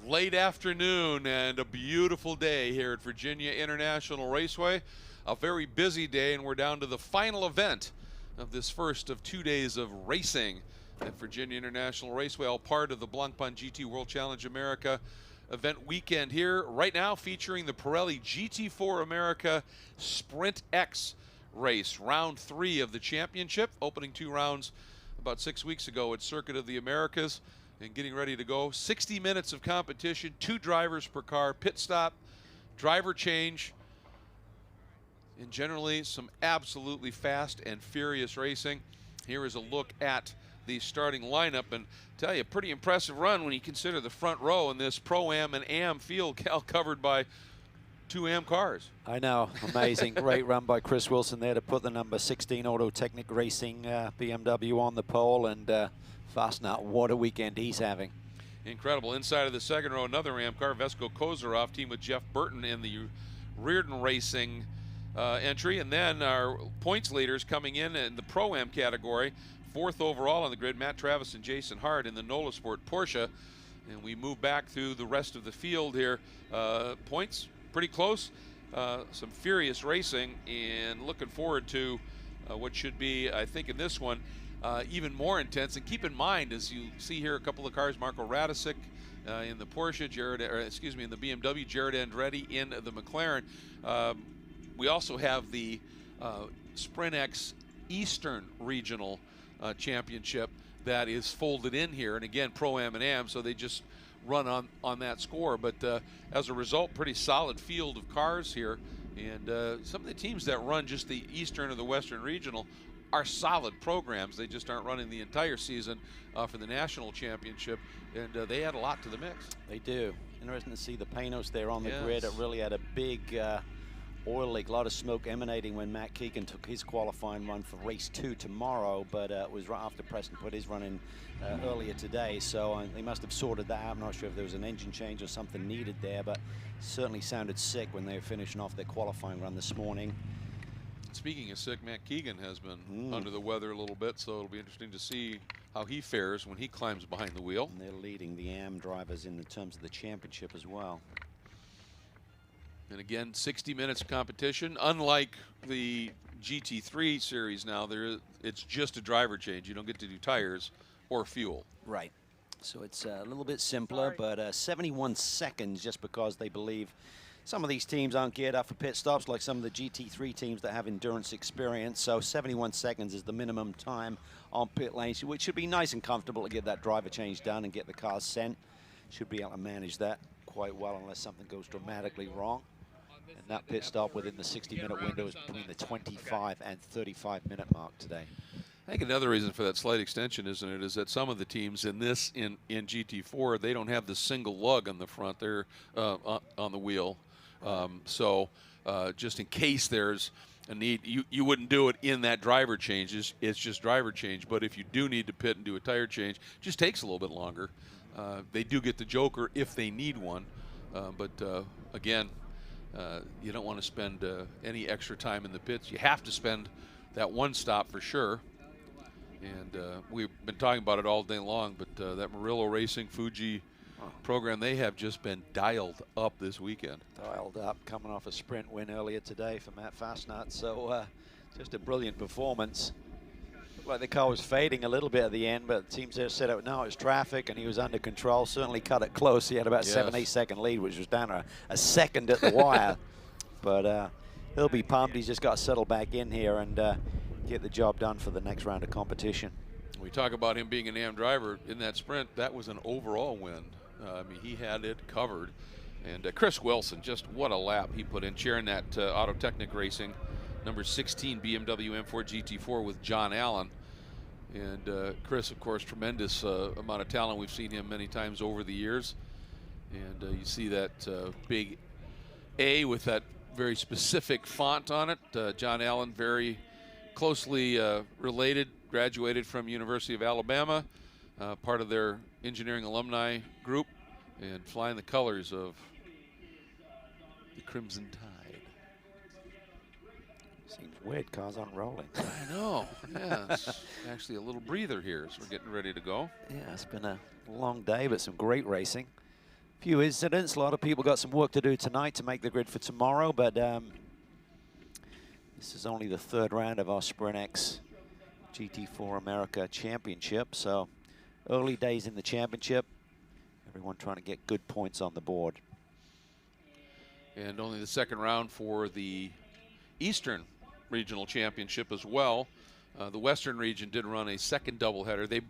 Late afternoon and a beautiful day here at Virginia International Raceway. A very busy day, and we're down to the final event of this first of 2 days of racing at Virginia International Raceway, all part of the Blancpain GT World Challenge America event weekend here right now, featuring the Pirelli GT4 America Sprint X race, round 3 of the championship, opening 2 rounds about 6 weeks ago at Circuit of the Americas. And getting ready to go. 60 minutes of competition, 2 drivers per car, pit stop, driver change, and generally some absolutely fast and furious racing. Here is a look at the starting lineup, and tell you, a pretty impressive run when you consider the front row in this Pro-Am and Am field, Cal, covered by 2 Am cars. I know, amazing. Great run by Chris Wilson there to put the number 16 Auto Technic Racing BMW on the pole, and Fastnut, what a weekend he's having. Incredible. Inside of the second row, another Am car, Vesco Kozarov, team with Jeff Burton in the Reardon Racing entry. And then our points leaders coming in the Pro-Am category. 4th overall on the grid, Matt Travis and Jason Hart in the Nola Sport Porsche. And we move back through the rest of the field here. Points pretty close. Some furious racing, and looking forward to what should be, I think, in this one, even more intense. And keep in mind, as you see here, a couple of cars, Marco Radicic in the Porsche, in the BMW, Jared Andretti in the McLaren. We also have the Sprint X Eastern Regional Championship that is folded in here, and again, Pro-Am and Am, so they just run on that score. But as a result, pretty solid field of cars here, and some of the teams that run just the Eastern or the Western Regional are solid programs. They just aren't running the entire season for the national championship, and they add a lot to the mix. They do. Interesting to see the Panos there on the grid. It really had a big oil leak, a lot of smoke emanating when Matt Keegan took his qualifying run for race 2 tomorrow, but it was right after Preston put his run in earlier today, so they must have sorted that out. I'm not sure if there was an engine change or something needed there, but certainly sounded sick when they were finishing off their qualifying run this morning. Speaking of sick, Matt Keegan has been under the weather a little bit, so it'll be interesting to see how he fares when he climbs behind the wheel. And they're leading the Am drivers in the terms of the championship as well. And again, 60 minutes of competition. Unlike the GT3 series now, it's just a driver change. You don't get to do tires or fuel. Right. So it's a little bit simpler, but 71 seconds, just because they believe some of these teams aren't geared up for pit stops like some of the GT3 teams that have endurance experience. So 71 seconds is the minimum time on pit lanes, which should be nice and comfortable to get that driver change done and get the cars sent. Should be able to manage that quite well unless something goes dramatically wrong. And that pit stop within the 60-minute window is between the 25 and 35-minute mark today. I think another reason for that slight extension, isn't it, is that some of the teams in GT4, they don't have the single lug on the front. They're on the wheel. So just in case there's a need, you wouldn't do it in that driver change. It's just driver change. But if you do need to pit and do a tire change, it just takes a little bit longer. They do get the joker if they need one. But again, you don't want to spend any extra time in the pits. You have to spend that one stop for sure. And we've been talking about it all day long, but that Murillo Racing Fuji program, they have just been dialed up this weekend. Dialed up, coming off a sprint win earlier today for Matt Fastnut. So just a brilliant performance. Looked like the car was fading a little bit at the end, but the teams there said, oh, no, it was traffic, and he was under control. Certainly cut it close. He had about 7-8 second lead, which was down a second at the wire. But he'll be pumped. He's just got to settle back in here and get the job done for the next round of competition. We talk about him being an Am driver in that sprint. That was an overall win. I mean, he had it covered. And Chris Wilson, just what a lap he put in, sharing that Auto Technic Racing number 16 BMW M4 GT4 with John Allen. And Chris, of course, tremendous amount of talent. We've seen him many times over the years. And you see that big A with that very specific font on it. John Allen, very closely related, graduated from University of Alabama, part of their engineering alumni group, and flying the colors of the Crimson Tide. Seems weird, cars aren't rolling. I know, yeah, it's actually a little breather here as we're getting ready to go. Yeah, it's been a long day, but some great racing. Few incidents. A lot of people got some work to do tonight to make the grid for tomorrow, but this is only the third round of our Sprint X GT4 America Championship, so early days in the championship. Everyone trying to get good points on the board. And only the second round for the Eastern Regional Championship as well. The Western region did run a second doubleheader.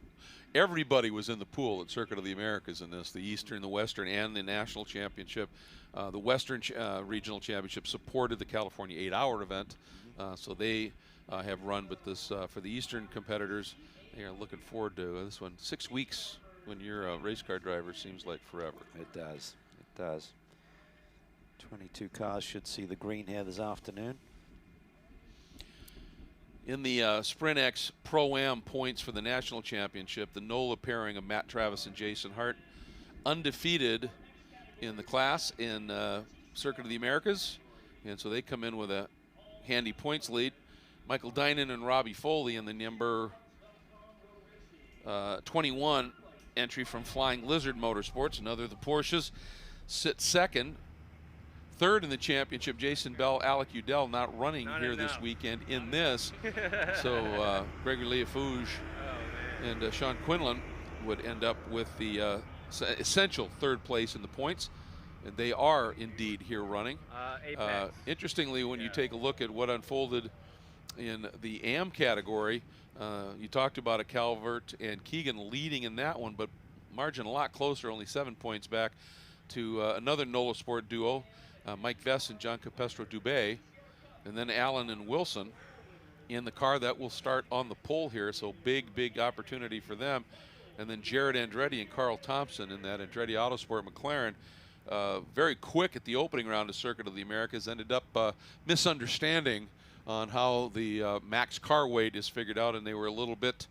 Everybody was in the pool at Circuit of the Americas in this, the Eastern, the Western, and the National Championship. The Western Regional Championship supported the California 8-hour event, so they have run with this for the Eastern competitors. They are looking forward to this one. 6 weeks when you're a race car driver seems like forever. It does. It does. 22 cars should see the green here this afternoon. In the Sprint X Pro-Am points for the National Championship, the NOLA pairing of Matt Travis and Jason Hart, undefeated in the class in Circuit of the Americas, and so they come in with a handy points lead. Michael Dinan and Robbie Foley in the number 21 entry from Flying Lizard Motorsports, another of the Porsches, sit second. Third in the championship, Jason Bell, Alec Udell not running here this weekend in this. So Gregory Leafouge and Sean Quinlan would end up with the essential third place in the points. And they are indeed here running. Interestingly, when you take a look at what unfolded in the AM category, you talked about a Calvert and Keegan leading in that one, but margin a lot closer, only 7 points back to another NOLA Sport duo. Mike Vess and John Capestro-Dubé, and then Allen and Wilson in the car that will start on the pole here, so big opportunity for them. And then Jared Andretti and Carl Thompson in that Andretti Autosport McLaren. Very quick at the opening round of Circuit of the Americas, ended up misunderstanding on how the max car weight is figured out, and they were a little bit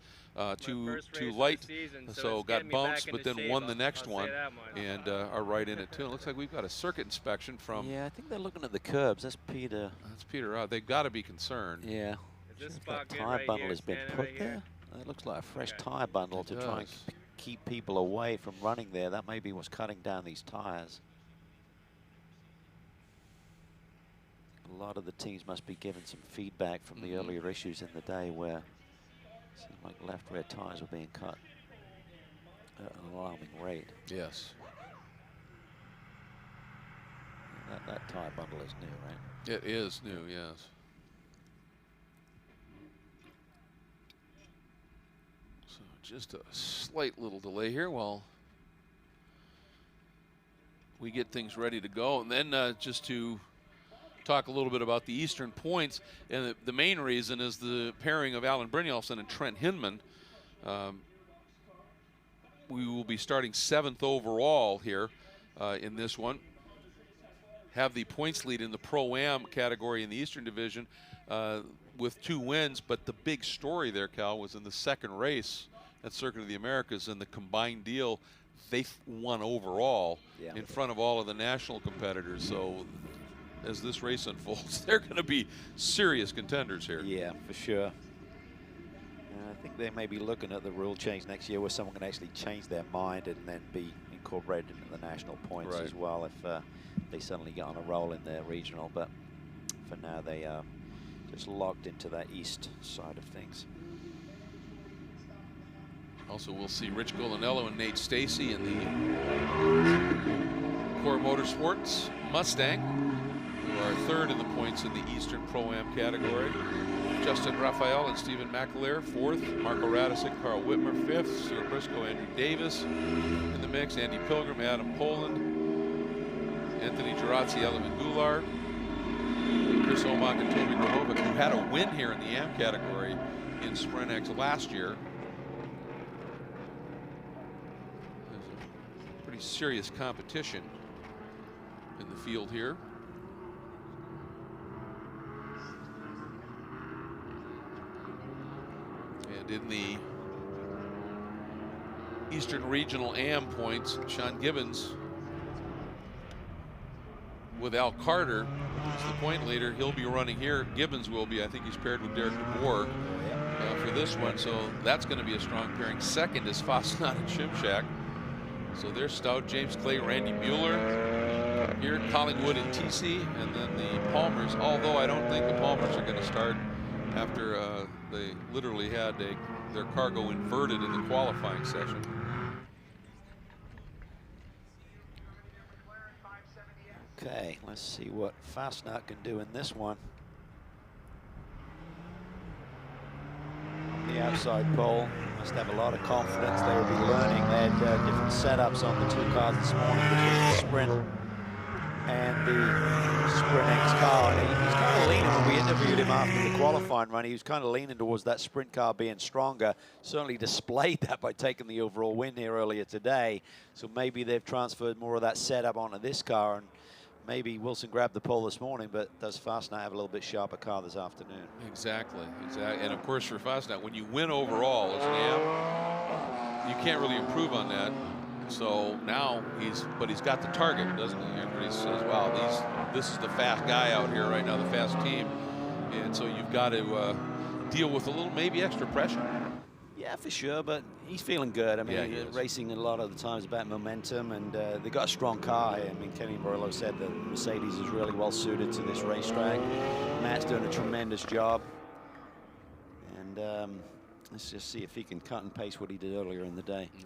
too light, so got bumps, but then won the next one and are right in it too. It looks like we've got a circuit inspection from. Yeah, I think they're looking at the curbs. That's Peter. That's Peter. They've got to be concerned. Yeah. This that tire bundle has been put there. It looks like a fresh tire bundle to try and keep people away from running there. That maybe was cutting down these tires. A lot of the teams must be given some feedback from the earlier issues in the day where it seemed like left rear tires were being cut at an alarming rate. Yes. That tire bundle is new, right? It is new, yes. So just a slight little delay here while we get things ready to go. And then just to talk a little bit about the Eastern points, and the main reason is the pairing of Alan Brynjolfsson and Trent Hinman. We will be starting 7th overall here in this one. Have the points lead in the Pro-Am category in the Eastern Division with 2 wins, but the big story there, Cal, was in the second race at Circuit of the Americas in the combined deal. They won overall in front of all of the national competitors. So as this race unfolds, they're going to be serious contenders here. Yeah, for sure. I think they may be looking at the rule change next year where someone can actually change their mind and then be incorporated into the national points as well if they suddenly get on a roll in their regional. But for now, they are just locked into that east side of things. Also, we'll see Rich Golinello and Nate Stacy in the Core Motorsports Mustang, who are 3rd in the points in the Eastern Pro-Am category. Justin Raphael and Stephen McAleer 4th. Marco Radicic, Carl Whitmer 5th. Stuart Briscoe, Andrew Davis in the mix. Andy Pilgrim, Adam Poland, Anthony Girazzi, Element Goulart, Chris Omach and Toby Grahovic, who had a win here in the AM category in Sprint X last year. There's a pretty serious competition in the field here. And in the Eastern Regional AM points, Sean Gibbons with Al Carter is the point leader. He'll be running here. Gibbons will be. I think he's paired with Derek DeBoer for this one, so that's going to be a strong pairing. 2nd is Fosnat and Shimshak. So there's Stout, James Clay, Randy Mueller. Here, Collingwood and TC, and then the Palmers, although I don't think the Palmers are going to start after they literally had their cargo inverted in the qualifying session. Okay, let's see what Fastnat can do in this one. The outside pole must have a lot of confidence. They will be learning. They had different setups on the two cars this morning, between the Sprint and the Sprint X car. And he was kind of leaning, when we interviewed him after the qualifying run, he was kind of leaning towards that Sprint car being stronger. Certainly displayed that by taking the overall win here earlier today. So maybe they've transferred more of that setup onto this car, and maybe Wilson grabbed the pole this morning, but does Fastnat have a little bit sharper car this afternoon? Exactly, exactly. And of course for Fastnat, when you win overall as an amp, you can't really improve on that. So now he's got the target, doesn't he? Everybody says, wow, this is the fast guy out here right now, the fast team. And so you've got to deal with a little maybe extra pressure. Yeah, for sure, but he's feeling good. I mean, yeah, racing a lot of the times about momentum, and they've got a strong car. I mean, Kenny Morello said that Mercedes is really well suited to this racetrack. Matt's doing a tremendous job. And let's just see if he can cut and pace what he did earlier in the day. Yeah.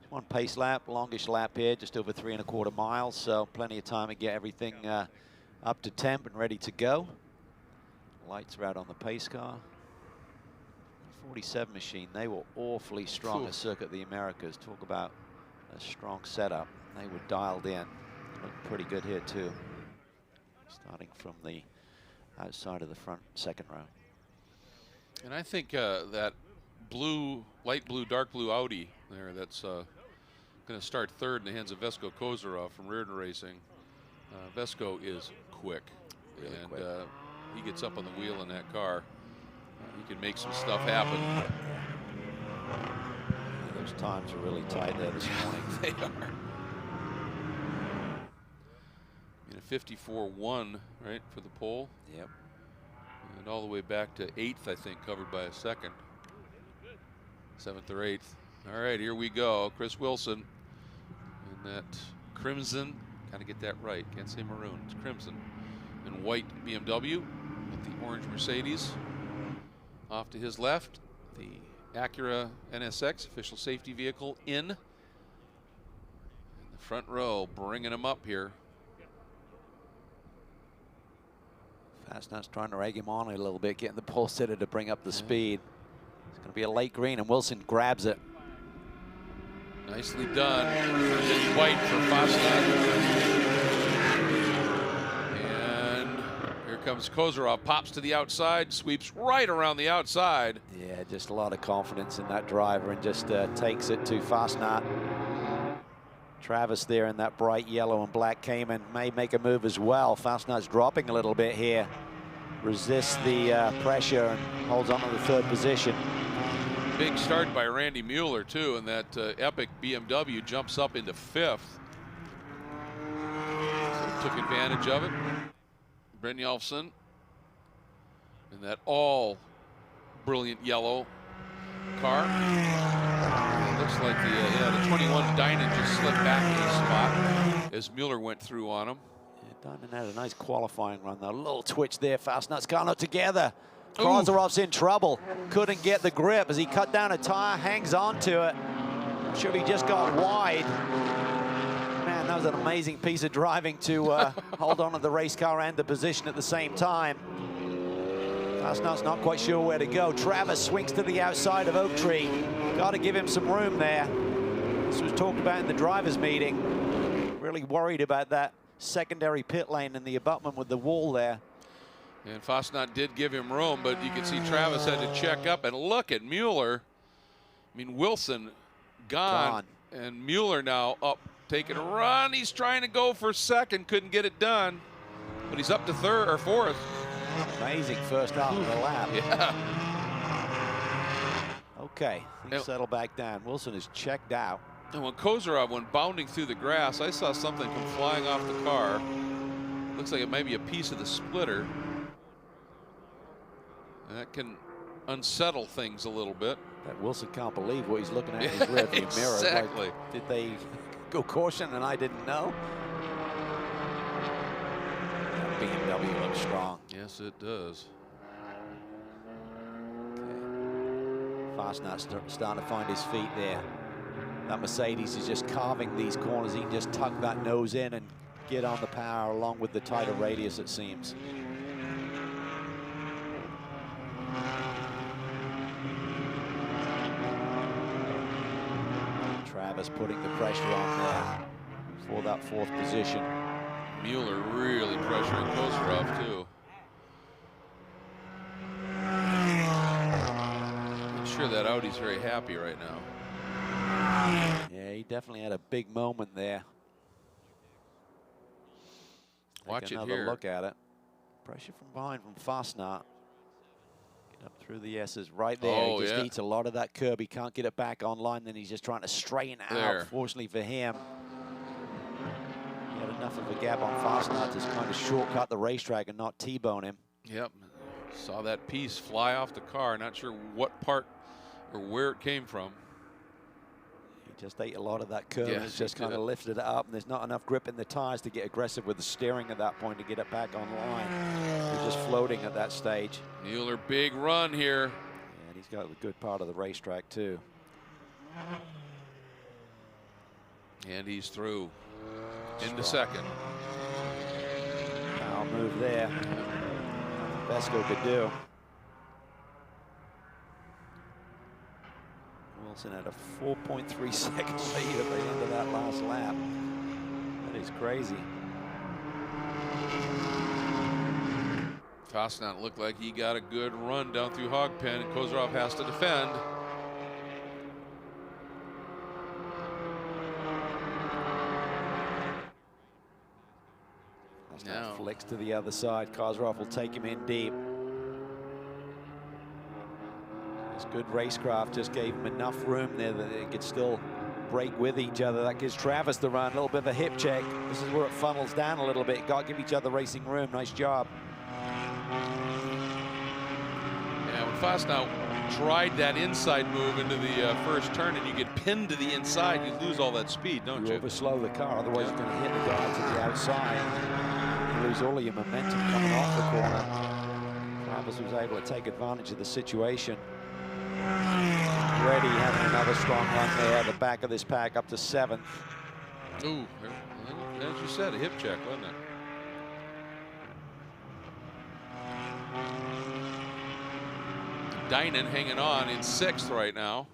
One pace lap, longish lap here, just over 3 1/4 miles, so plenty of time to get everything up to temp and ready to go. Lights are out on the pace car. 47 machine, they were awfully strong at Circuit of the Americas. Talk about a strong setup. They were dialed in. Looked pretty good here too. Starting from the outside of the front second row. And I think that blue, light blue, dark blue Audi there, that's going to start third in the hands of Vesko Kozarov from Reardon Racing. Vesko is quick, really and quick. He gets up on the wheel in that car. He can make some stuff happen. Those times are really tight there this morning. They are. In a 54-1, right, for the pole. Yep. And all the way back to 8th, I think, covered by a second. 7th or 8th. All right, here we go. Chris Wilson in that crimson. Got to get that right. Can't say maroon. It's crimson. And white BMW with the orange Mercedes. Off to his left, the Acura NSX official safety vehicle in. And the front row bringing him up here. Fastnat's trying to egg him on a little bit, getting the pole sitter to bring up the speed. It's going to be a late green, and Wilson grabs it. Nicely done. And white for Fastnat. And here comes Kozarov, pops to the outside, sweeps right around the outside. Yeah, just a lot of confidence in that driver, and just takes it to Fastnat. Travis there in that bright yellow and black Cayman may make a move as well. Fastnat's dropping a little bit here. Resists the pressure and holds on to the third position. Big start by Randy Mueller too, and that epic BMW jumps up into 5th. So took advantage of it. Brynjolfsson in that all brilliant yellow car. Looks like the 21 Dynan just slipped back to the spot as Mueller went through on him. Yeah, Dynan had a nice qualifying run though. A little twitch there. Fastnat's car not together. Kozarov's in trouble. Couldn't get the grip as he cut down a tire, hangs on to it. Should he just got wide. Man, that was an amazing piece of driving to hold on to the race car and the position at the same time. Fastnat's not quite sure where to go. Travis swings to the outside of Oak Tree. Got to give him some room there. This was talked about in the drivers' meeting. Really worried about that secondary pit lane and the abutment with the wall there. And Fastnat did give him room, but you can see Travis had to check up, and look at Mueller. I mean, Wilson gone. And Mueller now up, taking a run. He's trying to go for second, couldn't get it done, but he's up to third or fourth. Amazing first half of the lap. Yeah. Okay, things settle back down. Wilson is checked out. And when Kozarov went bounding through the grass, I saw something come flying off the car. Looks like it might be a piece of the splitter. And that can unsettle things a little bit. That Wilson can't believe what he's looking at in his rearview mirror. Exactly. Like, did they go caution and I didn't know? That BMW looks strong. Yes, it does. Fastnar's starting to find his feet there. That Mercedes is just carving these corners. He can just tuck that nose in and get on the power along with the tighter radius, it seems. Travis putting the pressure on there for that 4th position. Mueller really pressuring Kozarov too. I'm sure that Audi's very happy right now. Yeah, he definitely had a big moment there. Watch it another here. Look at it. Pressure from behind from Fastnar. Get up through the S's right there. Oh, he just yeah. eats a lot of that curb. He can't get it back online. Then he's just trying to straighten it There. out. Fortunately for him, he had enough of a gap on Fastnar to kind of shortcut the racetrack and not T-bone him. Yep. Saw that piece fly off the car. Not sure what part or where it came from. He just ate a lot of that curb. Yes, And it's just he kind of did. lifted it up. And there's not enough grip in the tires to get aggressive with the steering at that point to get it back online. He's just floating at that stage. Mueller, big run here. And he's got a good part of the racetrack too. And he's through into second. Power move there. Vesco could do. Wilson had a 4.3 second lead at the end of that last lap. That is crazy. Fastnat looked like he got a good run down through Hogpen, and Kozarov has to defend. Now flicks to the other side. Kozarov will take him in deep. This good racecraft just gave him enough room there that they could still break with each other. That gives Travis the run. A little bit of a hip check. This is where it funnels down a little bit. Got to give each other racing room. Nice job. Yeah, when Fastnat tried that inside move into the first turn and you get pinned to the inside, you lose all that speed, don't you? You overslow the car, otherwise you're going to hit the guy to the outside. You lose all of your momentum coming off the corner. Travis was able to take advantage of the situation. Reddy having another strong run there at the back of this pack up to 7th. Ooh, as you said, a hip check, wasn't it? Dynan hanging on in 6th right now.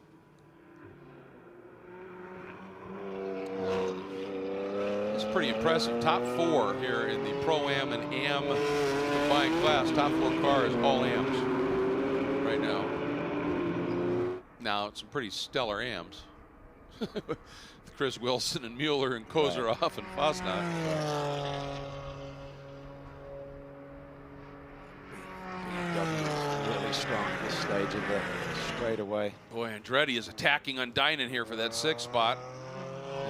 It's pretty impressive. Top 4 here in the Pro-Am and Am combined class. Top 4 cars, all Ams right now. Now, it's some pretty stellar Ams. Chris Wilson and Mueller and Kozarov and Fastnat. Really strong at this stage of the straightaway. Boy, Andretti is attacking on Dynan here for that 6th spot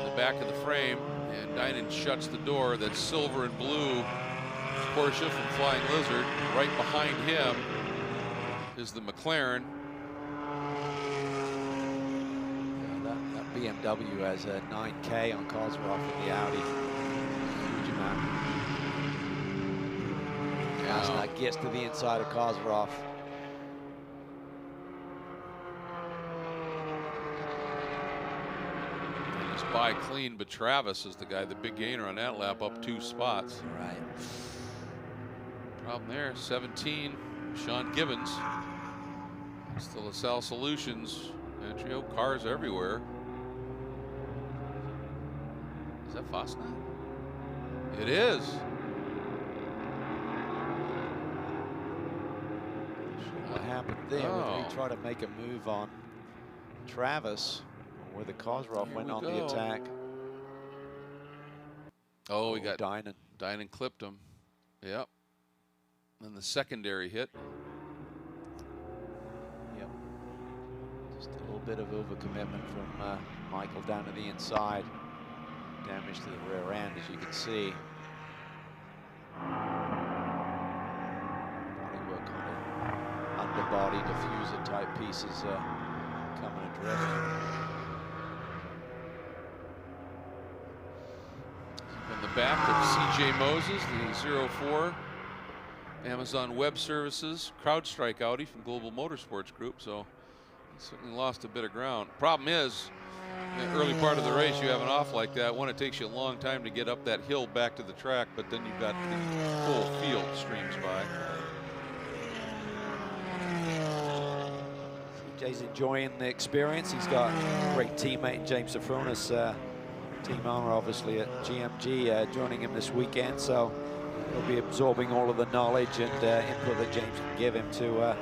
in the back of the frame. And Dynan shuts the door. That silver and blue Porsche from Flying Lizard. Right behind him is the McLaren. That BMW has a 9K on Kozarov in the Audi. Huge amount. Fastnat gets to the inside of Kozarov. And it's by clean, but Travis is the guy, the big gainer on that lap, up 2 spots. Right. Problem there, 17, Sean Gibbons. Still LaSalle Solutions. Entrio, cars everywhere. Is that Fastnat? It is. What happened there? Whether he tried to make a move on Travis, or whether Kozarov went on the attack. Oh, we got Dynan. Dynan clipped him. Yep. And the secondary hit. Yep. Just a little bit of overcommitment from Michael down to the inside. Damage to the rear end, as you can see. Bodywork on it. Underbody diffuser type pieces coming adrift. On the back of C.J. Moses, the 04 Amazon Web Services CrowdStrike Audi from Global Motorsports Group. So he certainly lost a bit of ground. Problem is, in the early part of the race, you have an off like that. One, it takes you a long time to get up that hill back to the track, but then you've got the full field streams by. CJ's enjoying the experience. He's got a great teammate, James Safronis, team owner, obviously, at GMG, joining him this weekend. So he'll be absorbing all of the knowledge and input that James can give him to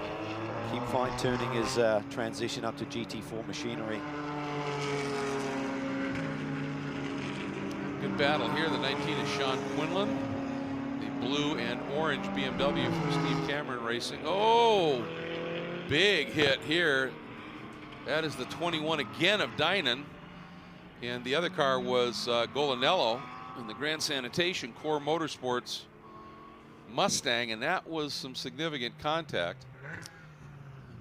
keep fine-tuning his transition up to GT4 machinery. Good battle here. The 19 is Sean Quinlan. The blue and orange BMW from Steve Cameron Racing. Oh, big hit here. That is the 21 again of Dynan. And the other car was Golinello in the Grand Sanitation Core Motorsports Mustang, and that was some significant contact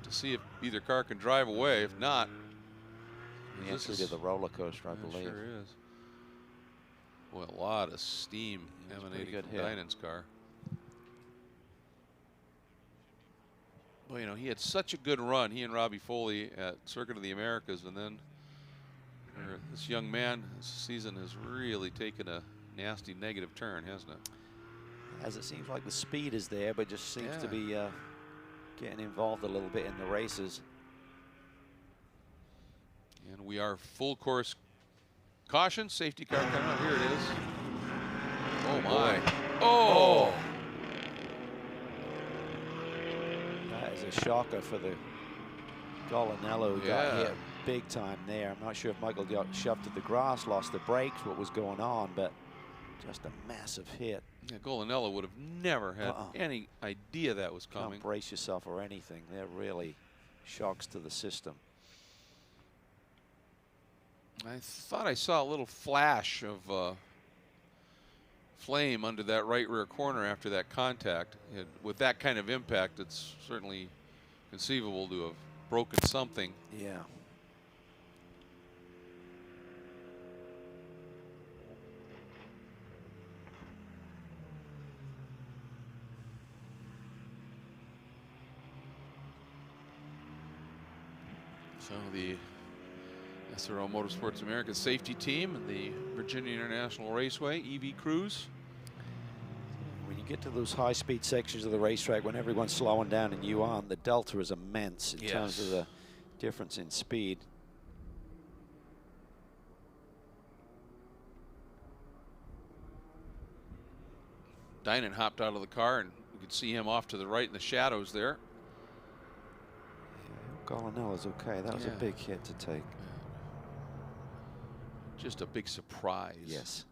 to see if either car can drive away. If not, the entry to the roller coaster, I believe. Sure is. Boy, a lot of steam emanating from Dynan's car. Well, you know, he had such a good run, he and Robbie Foley, at Circuit of the Americas, and then this young man, this season has really taken a nasty negative turn, hasn't it? As it seems like the speed is there, but just seems to be getting involved a little bit in the races. And we are full course caution, safety car coming out. Here it is. Oh my. Oh! That is a shocker for the Golinello who got hit big time there. I'm not sure if Michael got shoved to the grass, lost the brakes, what was going on, but just a massive hit. Yeah, Golinello would have never had any idea that was coming. Can't brace yourself or anything. They're really shocks to the system. I thought I saw a little flash of flame under that right rear corner after that contact. And with that kind of impact, it's certainly conceivable to have broken something. Yeah. So the SRO Motorsports America safety team and the Virginia International Raceway EV Crews. When you get to those high-speed sections of the racetrack, when everyone's slowing down and you aren't, the delta is immense in terms of the difference in speed. Dynan hopped out of the car, and you could see him off to the right in the shadows there. Golinello's okay. That was a big hit to take. Just a big surprise. Yes.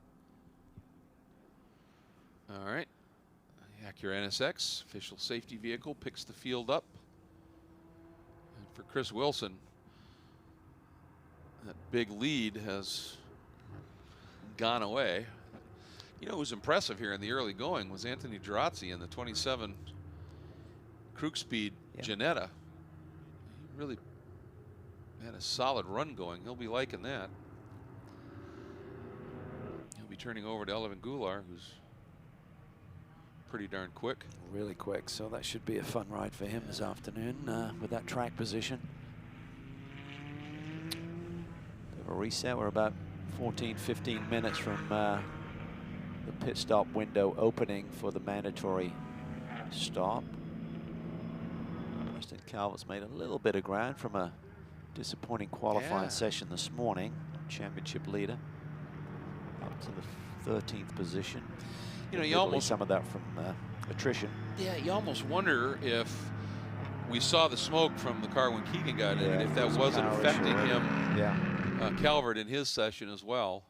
All right. Acura NSX, official safety vehicle, picks the field up. And for Chris Wilson, that big lead has gone away. You know who was impressive here in the early going was Anthony Girazzi in the 27 Krug-Speed Ginetta. He really had a solid run going. He'll be liking that. He'll be turning over to Elvin Goulart, who's pretty darn quick. Really quick, so that should be a fun ride for him this afternoon with that track position. Bit of a reset. We're about 14, 15 minutes from the pit stop window opening for the mandatory stop. Preston Calvert's made a little bit of ground from a disappointing qualifying session this morning. Championship leader up to the 13th position. You know, you almost some of that from attrition. Yeah, you almost wonder if we saw the smoke from the car when Keegan got in, and if that wasn't affecting him, Calvert in his session as well.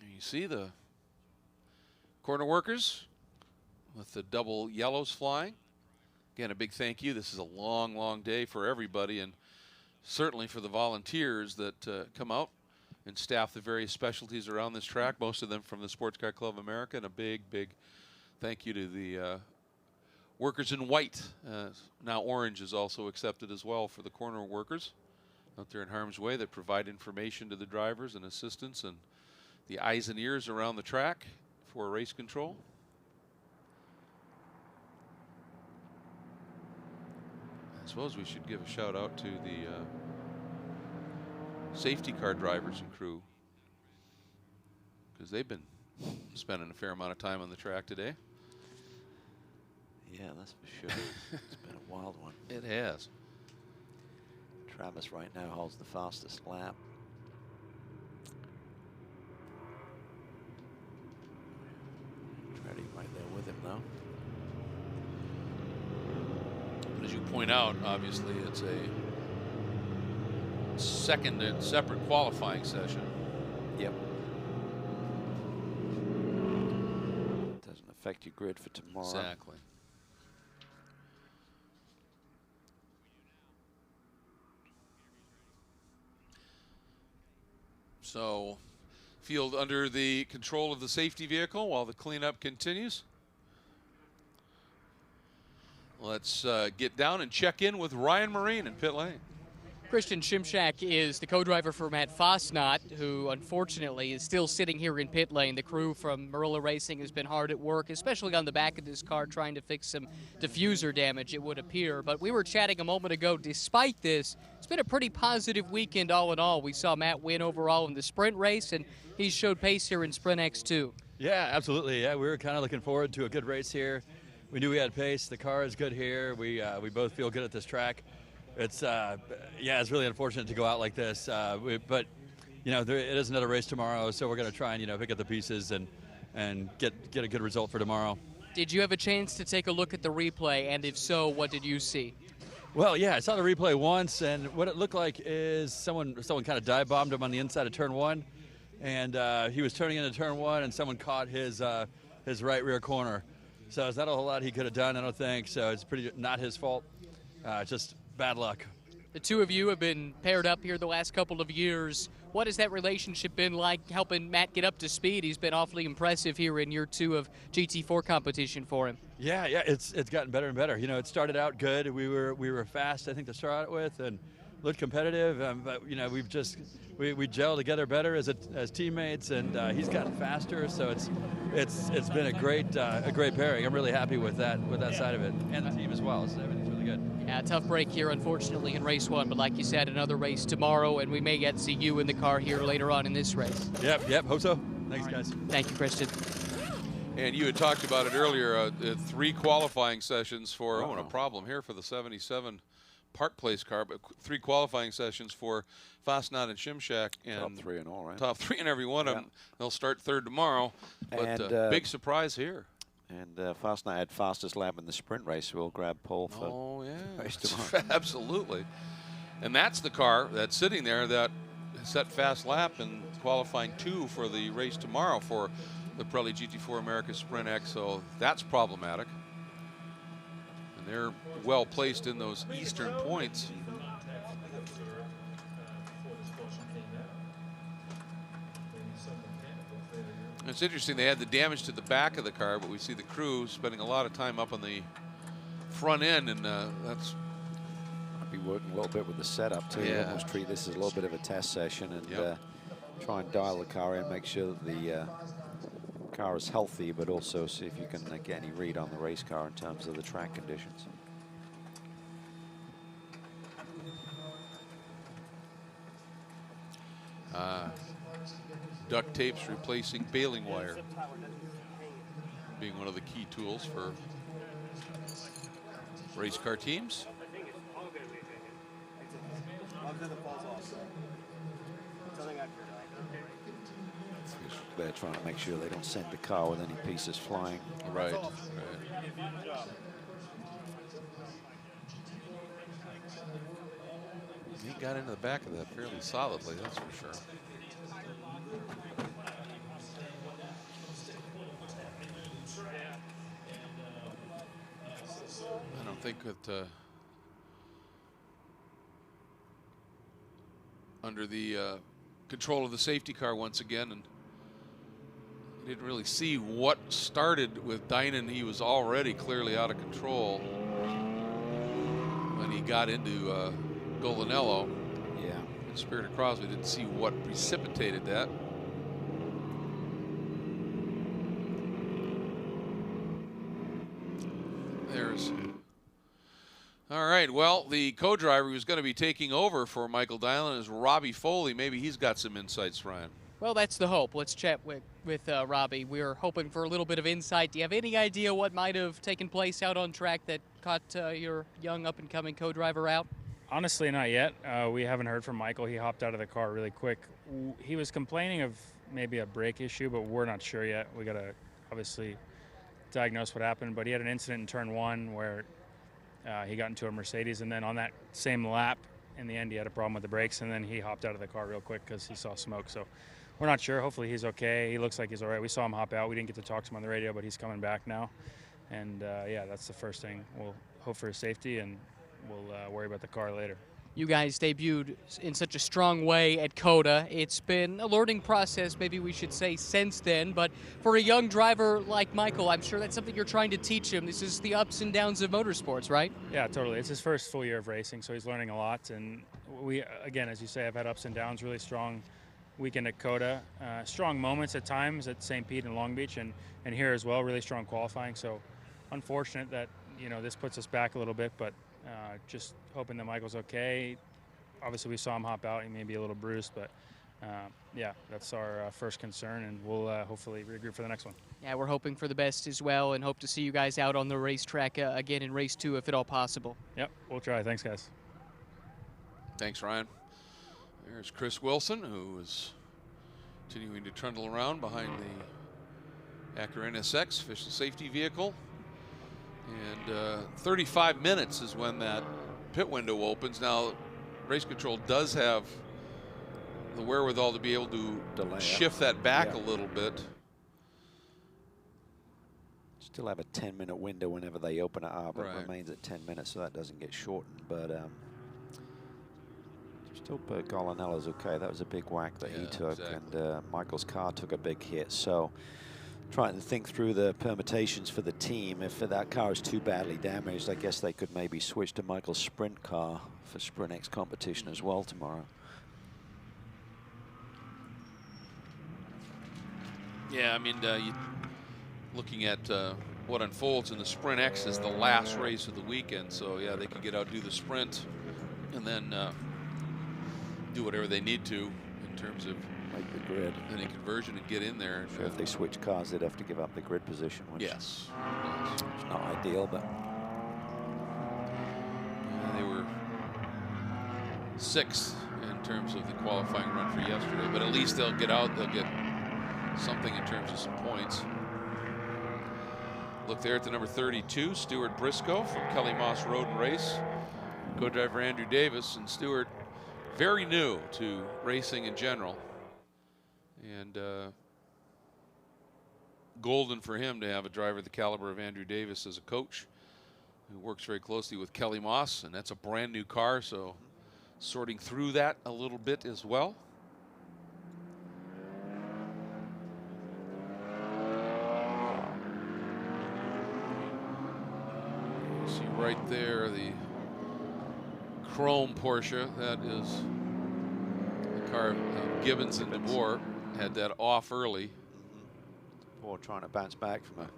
You see the corner workers with the double yellows flying. Again, a big thank you. This is a long, long day for everybody, and certainly for the volunteers that come out and staff the various specialties around this track, most of them from the Sports Car Club of America, and a big, big thank you to the workers in white. Now orange is also accepted as well for the corner workers out there in harm's way that provide information to the drivers and assistance and the eyes and ears around the track for race control. I suppose we should give a shout out to the safety car drivers and crew, because they've been spending a fair amount of time on the track today. Yeah, that's for sure. It's been a wild one. It has. Travis right now holds the fastest lap. Ready right there with him though. But as you point out, obviously it's a second and separate qualifying session. Yep. Doesn't affect your grid for tomorrow. Exactly. So, field under the control of the safety vehicle while the cleanup continues. Let's get down and check in with Ryan Marine in pit lane. Christian Shimshak is the co-driver for Matt Fosnot, who unfortunately is still sitting here in pit lane. The crew from Marilla Racing has been hard at work, especially on the back of this car, trying to fix some diffuser damage, it would appear. But we were chatting a moment ago. Despite this, it's been a pretty positive weekend all in all. We saw Matt win overall in the sprint race, and he showed pace here in Sprint X too. Yeah, absolutely. Yeah, we were kind of looking forward to a good race here. We knew we had pace. The car is good here. We both feel good at this track. It's it's really unfortunate to go out like this, but you know, it is another race tomorrow, so we're going to try and pick up the pieces and get a good result for tomorrow. Did you have a chance to take a look at the replay, and if so, what did you see? Well, yeah, I saw the replay once, and what it looked like is someone kind of dive bombed him on the inside of turn one, and he was turning into turn one, and someone caught his right rear corner. So it's not a whole lot he could have done, I don't think. So it's pretty not his fault. Just bad luck. The two of you have been paired up here the last couple of years. What has that relationship been like, helping Matt get up to speed? He's been awfully impressive here in year 2 of GT4 competition for him. Yeah, it's gotten better and better. You know, it started out good. We were fast, I think, to start out with, and looked competitive. But you know, we gel together better as teammates, and he's gotten faster. So it's been a great pairing. I'm really happy with that side of it, and the team as well. So everything's really good. Yeah, tough break here, unfortunately, in race 1. But like you said, another race tomorrow, and we may get to see you in the car here later on in this race. Yep, hope so. Thanks, guys. Thank you, Christian. And you had talked about it earlier, 3 qualifying sessions for, a problem here for the 77 Park Place car, but 3 qualifying sessions for Fosnot and Shimshak. And top 3 in all, right? Top 3 in every one of them. They'll start 3rd tomorrow, but and, big surprise here. And Fosnot had fastest lap in the sprint race. We'll grab pole for race tomorrow. Absolutely. And that's the car that's sitting there that set fast lap in qualifying 2 for the race tomorrow for the Pirelli GT4 America Sprint X, so that's problematic. And they're well placed in those eastern points. It's interesting, they had the damage to the back of the car, but we see the crew spending a lot of time up on the front end, and that's I'll be working a little bit with the setup too. Yeah. Almost treat this as a little bit of a test session, and try and dial the car in, make sure that the car is healthy, but also see if you can get any read on the race car in terms of the track conditions. Duct tapes replacing baling wire being one of the key tools for race car teams. They're trying to make sure they don't send the car with any pieces flying. Right. He got into the back of that fairly solidly, that's for sure. I don't think that under the control of the safety car once again, and Didn't really see what started with Dynan. He was already clearly out of control when he got into Golinello. Yeah. And Spirit of Crosby didn't see what precipitated that. There's. All right, well, the co-driver who's going to be taking over for Michael Dylan is Robbie Foley. Maybe he's got some insights, Ryan. Well, that's the hope. Let's chat with Robbie. We're hoping for a little bit of insight. Do you have any idea what might have taken place out on track that caught your young up-and-coming co-driver out? Honestly, not yet. We haven't heard from Michael. He hopped out of the car really quick. He was complaining of maybe a brake issue, but we're not sure yet. We got to obviously diagnose what happened. But he had an incident in turn 1 where he got into a Mercedes, and then on that same lap, in the end, he had a problem with the brakes, and then he hopped out of the car real quick because he saw smoke. So we're not sure. Hopefully he's okay. He looks like he's all right. We saw him hop out. We didn't get to talk to him on the radio, but he's coming back now. And, yeah, that's the first thing. We'll hope for his safety, and we'll worry about the car later. You guys debuted in such a strong way at COTA. It's been a learning process, maybe we should say, since then. But for a young driver like Michael, I'm sure that's something you're trying to teach him. This is the ups and downs of motorsports, right? Yeah, totally. It's his first full year of racing, so he's learning a lot. And we, again, as you say, I've had ups and downs, really strong weekend at COTA. Strong moments at times at St. Pete and Long Beach, and here as well, really strong qualifying. So unfortunate that, this puts us back a little bit, but just hoping that Michael's okay. Obviously, we saw him hop out. He may be a little bruised, but yeah, that's our first concern, and we'll hopefully regroup for the next one. Yeah, we're hoping for the best as well, and hope to see you guys out on the racetrack again in race 2 if at all possible. Yep, we'll try. Thanks, guys. Thanks, Ryan. There's Chris Wilson, who is continuing to trundle around behind the Acura NSX official safety vehicle. And 35 minutes is when that pit window opens. Now, race control does have the wherewithal to be able to shift that back a little bit. Still have a 10-minute window whenever they open it up. Right. It remains at 10 minutes, so that doesn't get shortened. But still, Golinello's okay. That was a big whack that he took, exactly. And Michael's car took a big hit. So trying to think through the permutations for the team. If that car is too badly damaged, I guess they could maybe switch to Michael's sprint car for Sprint X competition as well tomorrow. Yeah, I mean, looking at what unfolds in the Sprint X is the last race of the weekend. So, yeah, they could get out, do the sprint, and then do whatever they need to in terms of Make the grid. any conversion and get in there. Sure, if they switch cars, they'd have to give up the grid position, which yes. is not ideal, but They were 6th in terms of the qualifying run for yesterday, but at least they'll get out, they'll get something in terms of some points. Look there at the number 32, Stuart Briscoe from Kelly Moss Road and Race. Co-driver Andrew Davis, and Stuart very new to racing in general. And golden for him to have a driver the caliber of Andrew Davis as a coach, who works very closely with Kelly Moss, and that's a brand new car, so sorting through that a little bit as well. You see right there the chrome Porsche. That is the car of Gibbons and DeBoer. Had that off early. Or trying to bounce back from a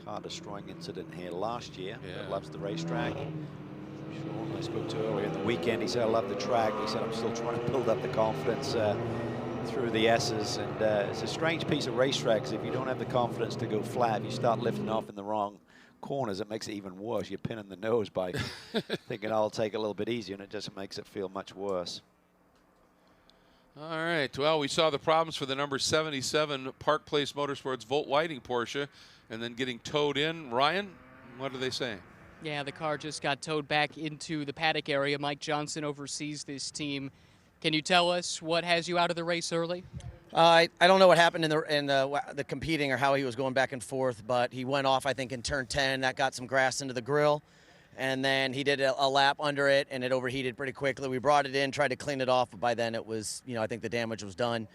car-destroying incident here last year. Yeah. But loves the racetrack. Sean, I spoke to earlier in the weekend, he said, I love the track. He said, I'm still trying to build up the confidence through the S's. And it's a strange piece of racetrack, because if you don't have the confidence to go flat, if you start lifting off in the wrong corners, it makes it even worse. You're pinning the nose by thinking, I'll take it a little bit easier, and it just makes it feel much worse. All right, well, we saw the problems for the number 77 Park Place Motorsports Volt Whiting Porsche, and then getting towed in. Ryan, what are they saying? Yeah, the car just got towed back into the paddock area. Mike Johnson oversees this team. Can you tell us what has you out of the race early? I don't know what happened in the competing or how he was going back and forth, but he went off, I think, in turn 10. That got some grass into the grill. And then he did a lap under it, and it overheated pretty quickly. We brought it in, tried to clean it off, but by then it was, I think the damage was done.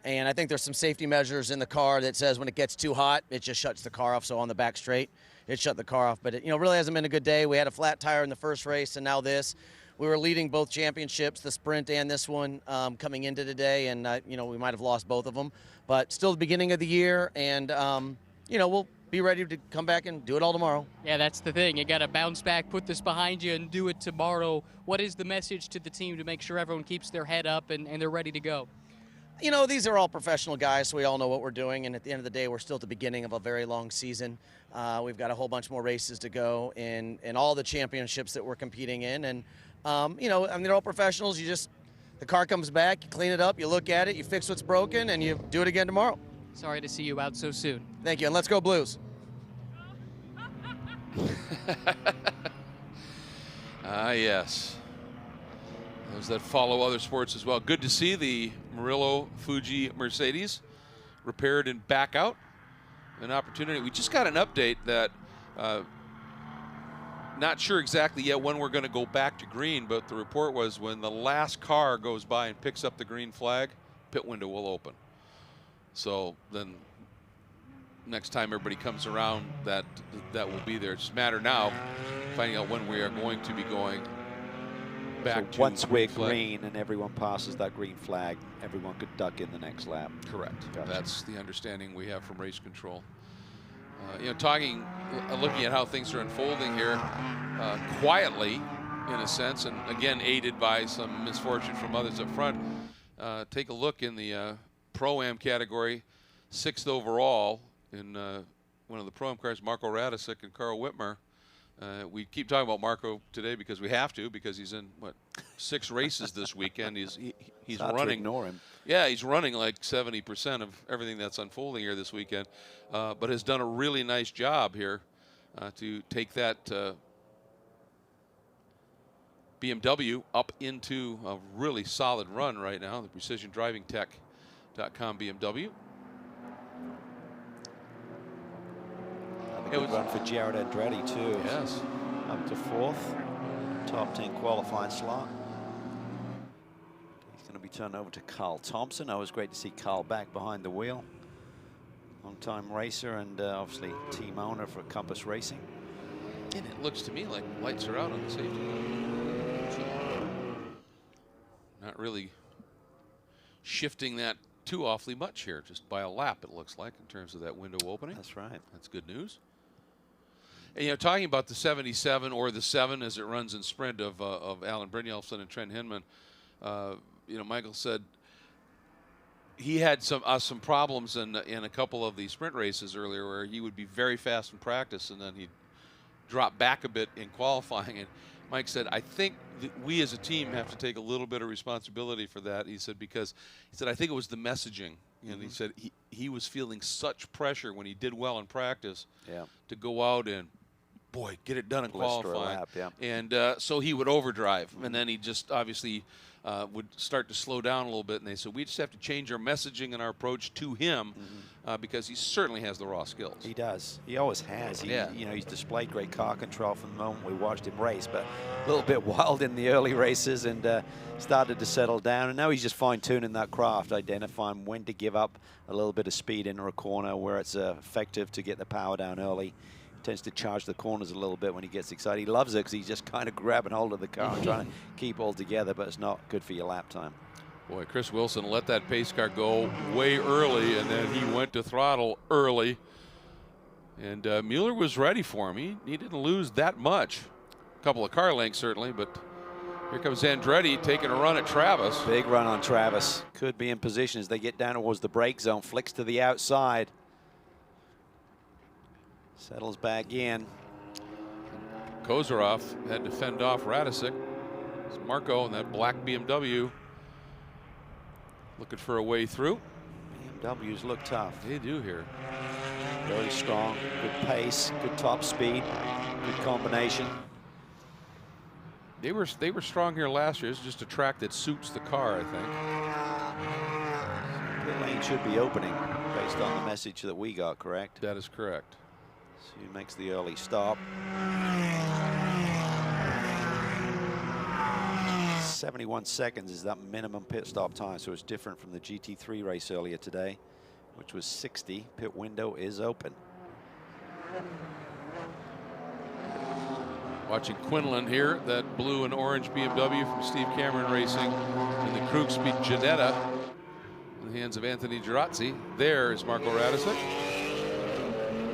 And I think there's some safety measures in the car that says when it gets too hot, it just shuts the car off. So on the back straight, it shut the car off. But it, really hasn't been a good day. We had a flat tire in the first race, and now this. We were leading both championships, the sprint and this one, coming into today, and we might have lost both of them. But still the beginning of the year, and we'll be ready to come back and do it all tomorrow. Yeah, that's the thing. You got to bounce back, put this behind you, and do it tomorrow. What is the message to the team to make sure everyone keeps their head up and they're ready to go? These are all professional guys, so we all know what we're doing, and at the end of the day, we're still at the beginning of a very long season. We've got a whole bunch more races to go in all the championships that we're competing in, and they're all professionals. The car comes back, you clean it up, you look at it, you fix what's broken, and you do it again tomorrow. Sorry to see you out so soon. Thank you, and let's go Blues. Yes. Those that follow other sports as well. Good to see the Murillo Fuji Mercedes repaired and back out. An opportunity. We just got an update that not sure exactly yet when we're going to go back to green, but the report was when the last car goes by and picks up the green flag, pit window will open. So then next time everybody comes around, that will be there. It's just a matter now finding out when we are going to be going back to once we're flag. green and everyone passes that green flag, everyone could duck in the next lap. Correct. Gotcha. That's the understanding we have from race control. Looking at how things are unfolding here, quietly, in a sense, and again aided by some misfortune from others up front. Take a look in the Pro-Am category, 6th overall in one of the Pro-Am cars, Marco Radicic and Carl Whitmer. We keep talking about Marco today because we have to, because he's in 6 races this weekend. He's hard running. to ignore him. Yeah, he's running like 70% of everything that's unfolding here this weekend, but has done a really nice job here to take that BMW up into a really solid run right now. The PrecisionDrivingTech.com BMW. Another good run for Jared Andretti too. Yes. Up to 4th, top 10 qualifying slot. He's going to be turned over to Carl Thompson. Always great to see Carl back behind the wheel. Long-time racer and obviously team owner for Compass Racing. And it looks to me like lights are out on the safety. Not really shifting that too awfully much here, just by a lap it looks like in terms of that window opening. That's right. That's good news. And talking about the 77 or the 7 as it runs in sprint of Alan Brynjolfsson and Trent Hinman, Michael said he had some problems in a couple of the sprint races earlier where he would be very fast in practice and then he'd drop back a bit in qualifying. And Mike said, I think that we as a team have to take a little bit of responsibility for that. He said, because he said, I think it was the messaging. And he said he was feeling such pressure when he did well in practice to go out and, boy, get it done in qualifying. And so he would overdrive. And then he just obviously would start to slow down a little bit. And they said, we just have to change our messaging and our approach to him because he certainly has the raw skills. He does. He always has. He's displayed great car control from the moment we watched him race, but a little bit wild in the early races and started to settle down. And now he's just fine-tuning that craft, identifying when to give up a little bit of speed into a corner where it's effective to get the power down early. Tends to charge the corners a little bit when he gets excited. He loves it because he's just kind of grabbing hold of the car and trying to keep all together, but it's not good for your lap time. Boy, Chris Wilson let that pace car go way early, and then he went to throttle early. And Mueller was ready for him. He didn't lose that much. A couple of car lengths, certainly, but here comes Andretti taking a run at Travis. Big run on Travis. Could be in position as they get down towards the brake zone. Flicks to the outside. Settles back in. Kozarov had to fend off Radicic. It's Marco in that black BMW looking for a way through. BMWs look tough. They do here. Very strong, good pace, good top speed, good combination. They were strong here last year. It's just a track that suits the car, I think. The lane should be opening based on the message that we got, correct? That is correct. So he makes the early stop. 71 seconds is that minimum pit stop time, so it's different from the GT3 race earlier today, which was 60. Pit window is open. Watching Quinlan here, that blue and orange BMW from Steve Cameron Racing in the Krug Speed Ginetta in the hands of Anthony Girazzi. There is Marco Radicic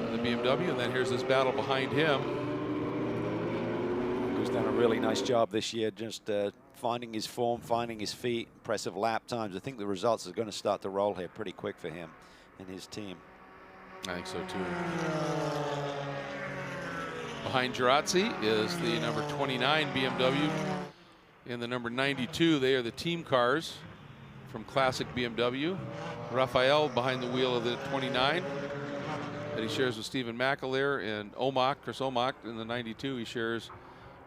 in the BMW, and then here's this battle behind him. He's done a really nice job this year, just finding his form, finding his feet, impressive lap times. I think the results are going to start to roll here pretty quick for him and his team. I think so too. Behind Girazzi is the number 29 BMW and the number 92. They are the team cars from Classic BMW. Raphael behind the wheel of the 29 that he shares with Stephen McAleer, and Chris Omak in the 92 he shares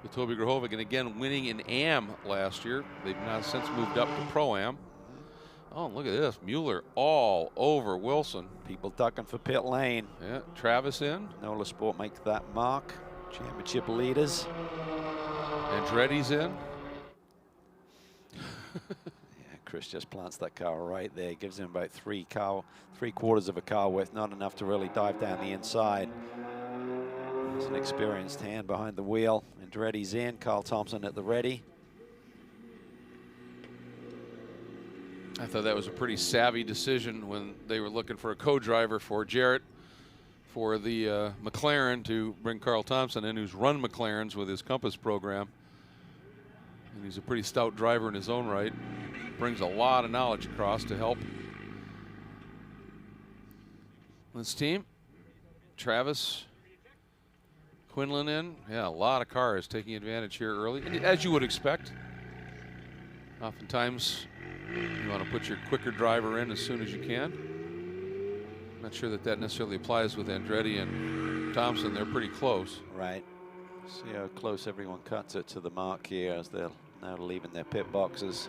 with Toby Grahovic, and again winning in AM last year. They've now since moved up to Pro-Am. Oh, look at this. Mueller all over Wilson. People ducking for pit lane. Yeah, Travis in. Nola Sport make that mark. Championship leaders. Andretti's in. Yeah, Chris just plants that car right there. Gives him about three quarters of a car width. Not enough to really dive down the inside. There's an experienced hand behind the wheel. Andretti's in. Carl Thompson at the ready. I thought that was a pretty savvy decision when they were looking for a co-driver for Jarrett for the McLaren to bring Carl Thompson in, who's run McLarens with his Compass program. And he's a pretty stout driver in his own right. Brings a lot of knowledge across to help this team. Travis, Quinlan in. Yeah, a lot of cars taking advantage here early, as you would expect. Oftentimes, you want to put your quicker driver in as soon as you can. Not sure that that necessarily applies with Andretti and Thompson. They're pretty close. Right. See how close everyone cuts it to the mark here as they're now leaving their pit boxes.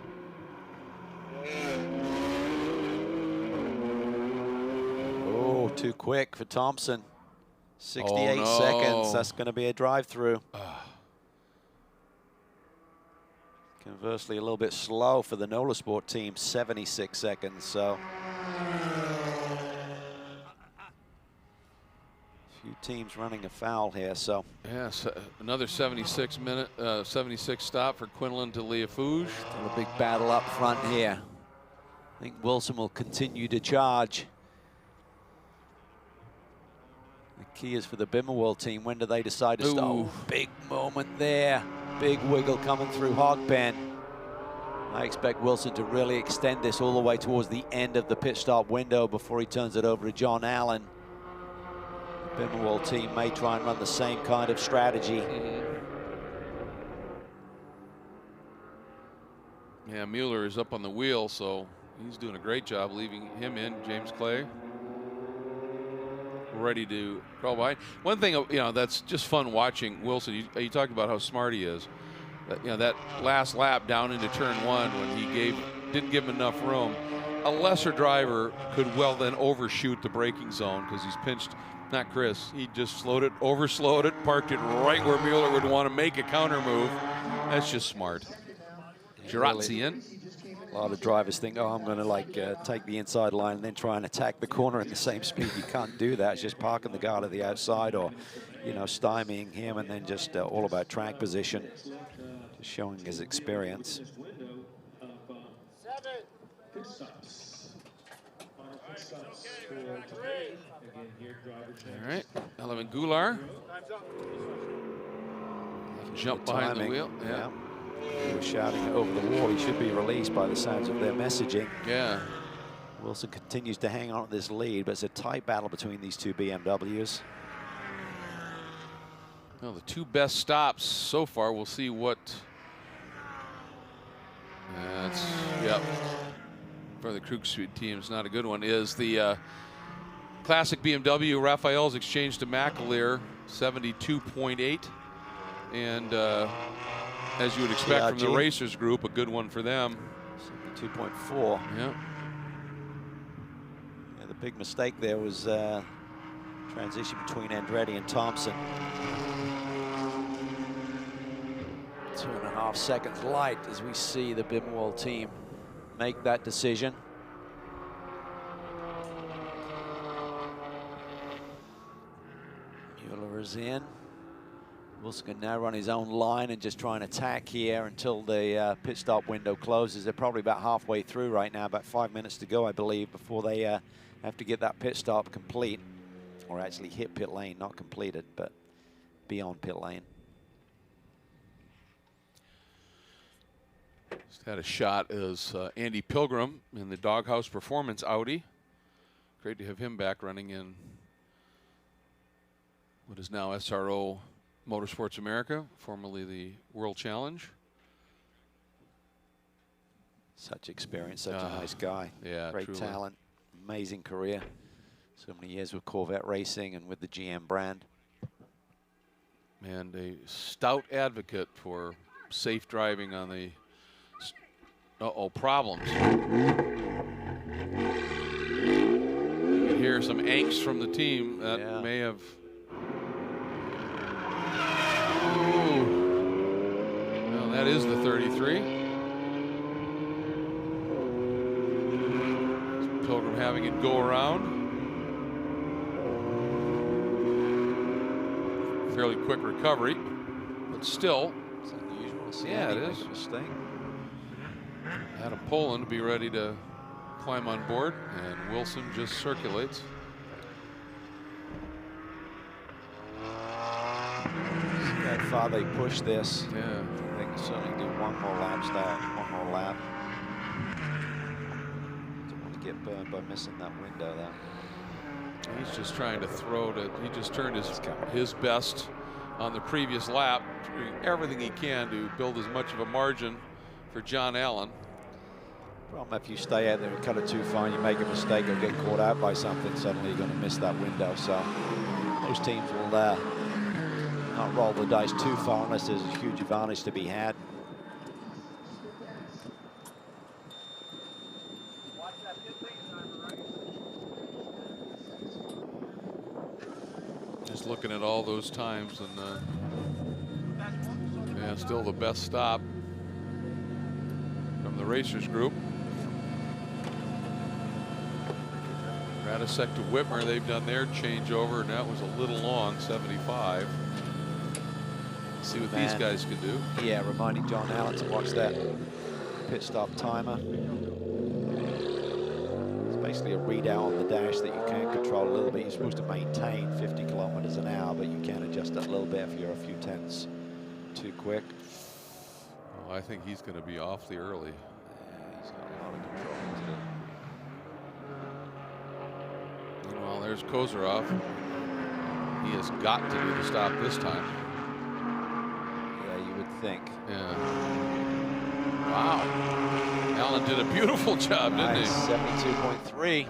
Oh, too quick for Thompson. 68 seconds. That's going to be a drive-through. Conversely, a little bit slow for the Nola Sport team, 76 seconds. So few teams running afoul here. So yes, another 76 stop for Quinlan to Leafouge. Still a big battle up front here. I think Wilson will continue to charge. The key is for the Bimmerworld team. When do they decide to start? Oh, big moment there. Big wiggle coming through Hogpen. I expect Wilson to really extend this all the way towards the end of the pit stop window before he turns it over to John Allen. The Bimmerworld team may try and run the same kind of strategy. Yeah, Mueller is up on the wheel, so he's doing a great job leaving him in. James Clay ready to crawl by. One thing, you know, that's just fun watching Wilson. You talked about how smart he is. You know, that last lap down into turn one when he didn't give him enough room. A lesser driver could well then overshoot the braking zone because he's pinched. Not Chris. He just overslowed it, parked it right where Mueller would want to make a counter move. That's just smart. Girazzi in. A lot of drivers think, oh, I'm going to take the inside line and then try and attack the corner in the same speed. You can't do that. It's just parking the car to the outside or, you know, stymieing him, and then just all about track position. Just showing his experience. All right, Elvin Goulart. Jump behind the wheel. Yeah. He was shouting it over the wall. He should be released by the sounds of their messaging. Yeah. Wilson continues to hang on to this lead, but it's a tight battle between these two BMWs. Well, the two best stops so far. We'll see what. Yep. For the Krug Speed team, it's not a good one. Is the classic BMW Raphael's exchange to McAleer, 72.8, and as you would expect from the Racers group, a good one for them. 72.4. Yeah. The big mistake there was transition between Andretti and Thompson. 2.5 seconds light as we see the Bimwell team make that decision. Mueller is in. Wilson can now run his own line and just try and attack here until the pit stop window closes. They're probably about halfway through right now, about 5 minutes to go, I believe, before they have to get that pit stop complete, or actually hit pit lane, not completed, but beyond pit lane. Just had a shot as Andy Pilgrim in the Doghouse Performance Audi. Great to have him back running in what is now SRO Motorsports America, formerly the World Challenge. Such experience, such a nice guy. Yeah, great truly. talent, amazing career. So many years with Corvette racing and with the GM brand. And a stout advocate for safe driving on the problems. You can hear some angst from the team that may have. Ooh. Well, that is the 33. Pilgrim having it go around. Fairly quick recovery, but still. It's unusual to see Yeah, it Andy is. make a mistake. Adam Poland to be ready to climb on board, and Wilson just circulates. See how far they push this. Yeah. They can certainly do one more lap start, one more lap. Don't want to get burned by missing that window though. He's just trying to throw to, he just turned his best on the previous lap, doing everything he can to build as much of a margin for John Allen. Problem if you stay out there and cut it too far and you make a mistake or get caught out by something, suddenly you're going to miss that window. So most teams will not roll the dice too far unless there's a huge advantage to be had. Just looking at all those times, and yeah, still the best stop from the Racers group. Radisek to Whitmer, they've done their changeover, and that was a little long, 75. See what these guys can do. Yeah, reminding John Allen to watch that pit stop timer. It's basically a readout on the dash that you can control a little bit. You're supposed to maintain 50 kilometers an hour, but you can adjust it a little bit if you're a few tenths too quick. Oh, I think he's going to be awfully early. Yeah, he's got a lot of control to do. Meanwhile, there's Kozarov. He has got to do the stop this time. Yeah, you would think. Yeah. Wow. Allen did a beautiful job, didn't he? 72.3.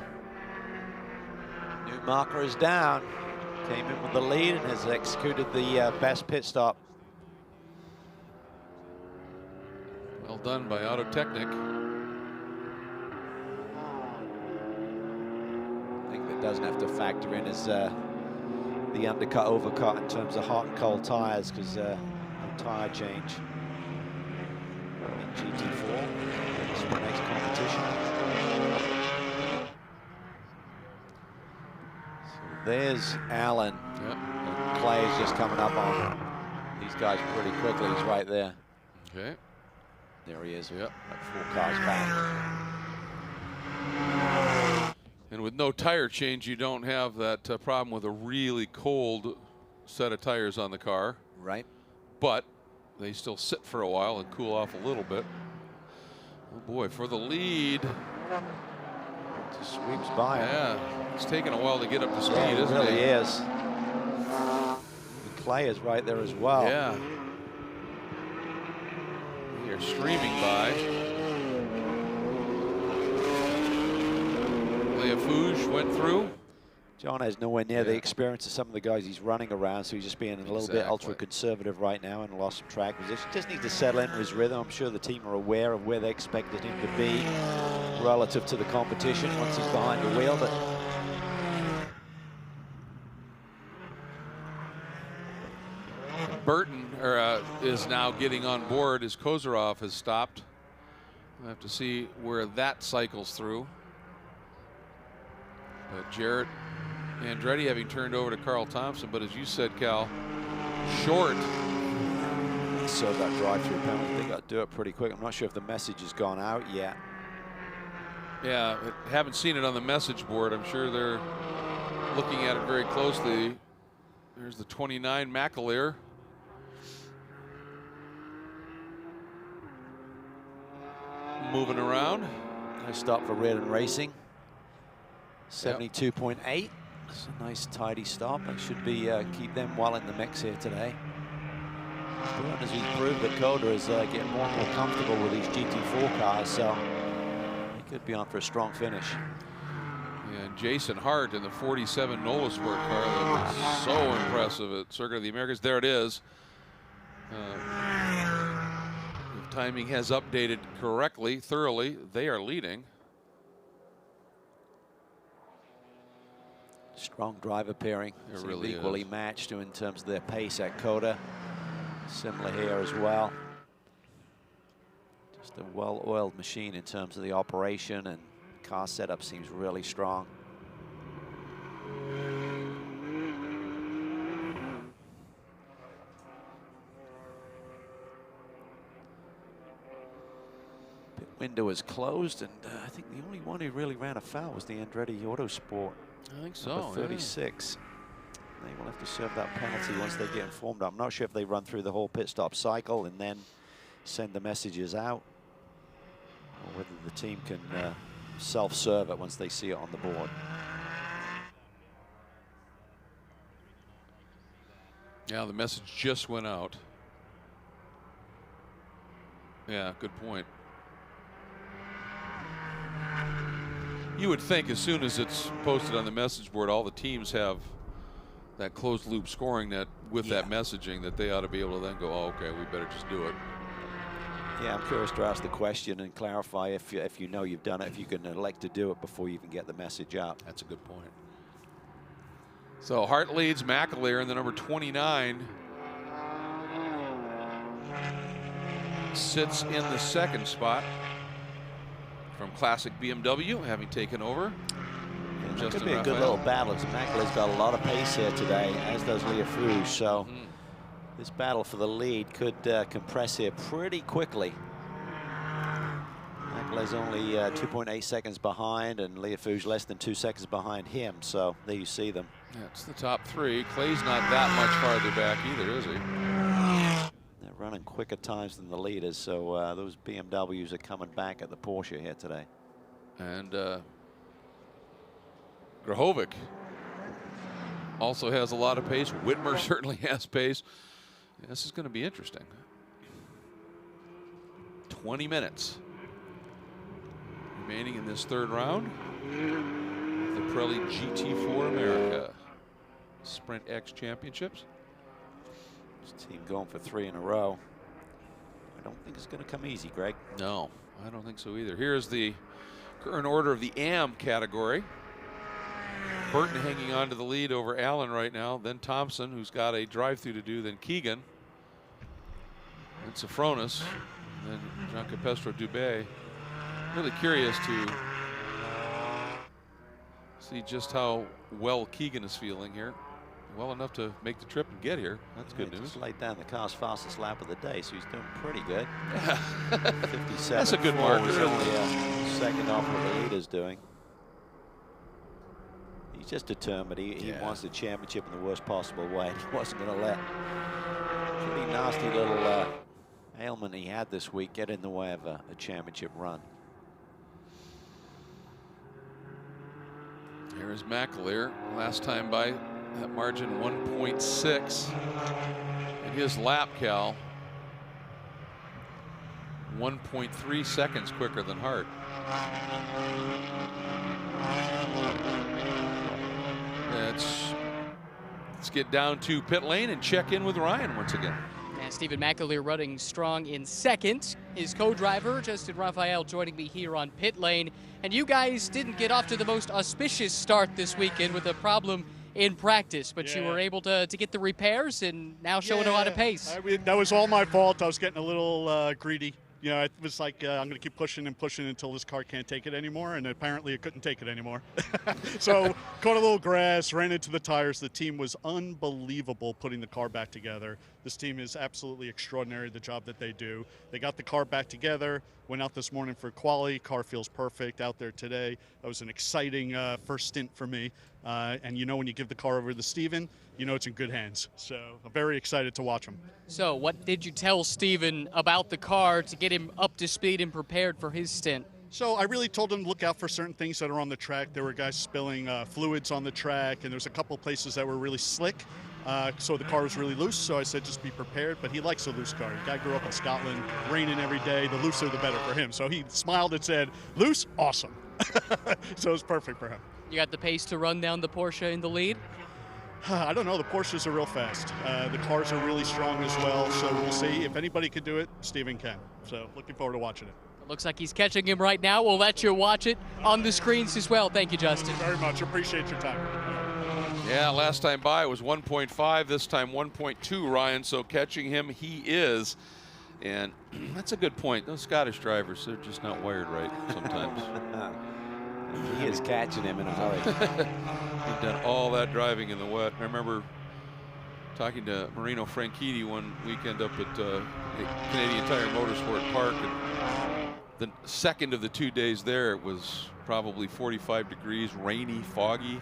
New marker is down. Came in with the lead and has executed the best pit stop. Well done by Autotechnic. I think that doesn't have to factor in is the undercut overcut in terms of hot and cold tires, because tire change in GT4. That's the next competition. So there's Allen. Yep. And Clay is just coming up on these guys pretty quickly. He's right there. Okay. There he is. Yep. Like 4 cars back. And with no tire change, you don't have that problem with a really cold set of tires on the car. Right. But they still sit for a while and cool off a little bit. Oh boy, for the lead. Just sweeps by him. Yeah, it's taken a while to get up to speed, Yeah, isn't it really it? is. And Clay is right there as well. Yeah. They are streaming by. Fouge went through. John has nowhere near the experience of some of the guys he's running around, so he's just being a little bit ultra conservative right now and lost some track position. Just needs to settle into his rhythm. I'm sure the team are aware of where they expected him to be relative to the competition once he's behind the wheel. But Burton is now getting on board as Kozarov has stopped. We'll have to see where that cycles through. But Jarrett Andretti having turned over to Carl Thompson, but as you said, Cal, short. So that drive-through penalty, they got to do it pretty quick. I'm not sure if the message has gone out yet. Yeah, haven't seen it on the message board. I'm sure they're looking at it very closely. There's the 29 McAleer. Moving around. Nice stop for Reardon Racing. 72.8. It's a nice tidy stop. That should be keep them well in the mix here today. But as he's proved that Coda is getting more and more comfortable with these GT4 cars, so he could be on for a strong finish. Yeah, and Jason Hart in the 47 NOLA Sport car that was so impressive at Circuit of the Americas. There it is. If timing has updated correctly, thoroughly, they are leading. Strong driver pairing. It really equally is. matched in terms of their pace at Coda. Similar here as well. Just a well-oiled machine in terms of the operation, and car setup seems really strong. Pit window is closed, and I think the only one who really ran afoul was the Andretti Autosport. I think so. Number 36. They will have to serve that penalty once they get informed. I'm not sure if they run through the whole pit stop cycle and then send the messages out, or whether the team can self-serve it once they see it on the board. Yeah, the message just went out. Yeah, good point. You would think as soon as it's posted on the message board, all the teams have that closed loop scoring that with that messaging, that they ought to be able to then go, oh, okay, we better just do it. Yeah, I'm curious to ask the question and clarify if you know you've done it, if you can elect to do it before you even get the message up. That's a good point. So Hart leads McAleer in the number 29. Sits in the second spot from Classic BMW, having taken over. Yeah, it could be a good little battle. McAleer's got a lot of pace here today, as does Leah Frouge. So this battle for the lead could compress here pretty quickly. McAleer's only 2.8 seconds behind, and Leah Frouge less than 2 seconds behind him. So there you see them. Yeah, it's the top three. Clay's not that much farther back either, is he? They're running quicker times than the leaders, so those BMWs are coming back at the Porsche here today. And Grahovic also has a lot of pace. Whitmer certainly has pace. Yeah, this is going to be interesting. 20 minutes remaining in this third round. The Pirelli GT4 America Sprint X Championships. This team going for 3 in a row. I don't think it's going to come easy, Greg. No, I don't think so either. Here's the current order of the AM category. Burton hanging on to the lead over Allen right now. Then Thompson, who's got a drive-through to do. Then Keegan. Then Safronis. Then Jean Capestro Dubé. Really curious to see just how well Keegan is feeling here. Well enough to make the trip and get here. That's good news. Just laid down the car's fastest lap of the day, so he's doing pretty good. 57. That's a good mark. He's only a second off what the leader's doing. He's just determined. He wants the championship in the worst possible way. He wasn't going to let pretty nasty little ailment he had this week get in the way of a championship run. Here's McAleer. Last time by that margin 1.6. And his lap, Cal, 1.3 seconds quicker than Hart. Let's get down to pit lane and check in with Ryan once again. And Stephen McAleer running strong in second. His co-driver, Justin Raphael, joining me here on pit lane. And you guys didn't get off to the most auspicious start this weekend with a problem in practice, but you were able to get the repairs and now showing a lot of pace. I mean, that was all my fault. I was getting a little greedy. You know, it was like, I'm going to keep pushing and pushing until this car can't take it anymore, and apparently it couldn't take it anymore. So, caught a little grass, ran into the tires. The team was unbelievable putting the car back together. This team is absolutely extraordinary, the job that they do. They got the car back together, went out this morning for quali. Car feels perfect out there today. That was an exciting first stint for me. And you know, when you give the car over to Steven, you know it's in good hands. So I'm very excited to watch him. So what did you tell Steven about the car to get him up to speed and prepared for his stint? So I really told him to look out for certain things that are on the track. There were guys spilling fluids on the track, and there's a couple places that were really slick. So the car was really loose, so I said just be prepared. But he likes a loose car. The guy grew up in Scotland, raining every day. The looser, the better for him. So he smiled and said, loose, awesome. So it was perfect for him. You got the pace to run down the Porsche in the lead? I don't know. The Porsches are real fast. The cars are really strong as well. So we'll see. If anybody could do it, Steven can. So looking forward to watching it. Looks like he's catching him right now. We'll let you watch it on the screens as well. Thank you, Justin. Very much. Appreciate your time. Yeah, last time by it was 1.5, this time 1.2, Ryan. So catching him, he is. And that's a good point. Those Scottish drivers, they're just not wired right sometimes. He is catching him in a hurry. He'd done all that driving in the wet. I remember talking to Marino Franchitti one weekend up at Canadian Tire Motorsport Park. And the second of the 2 days there, it was probably 45 degrees, rainy, foggy.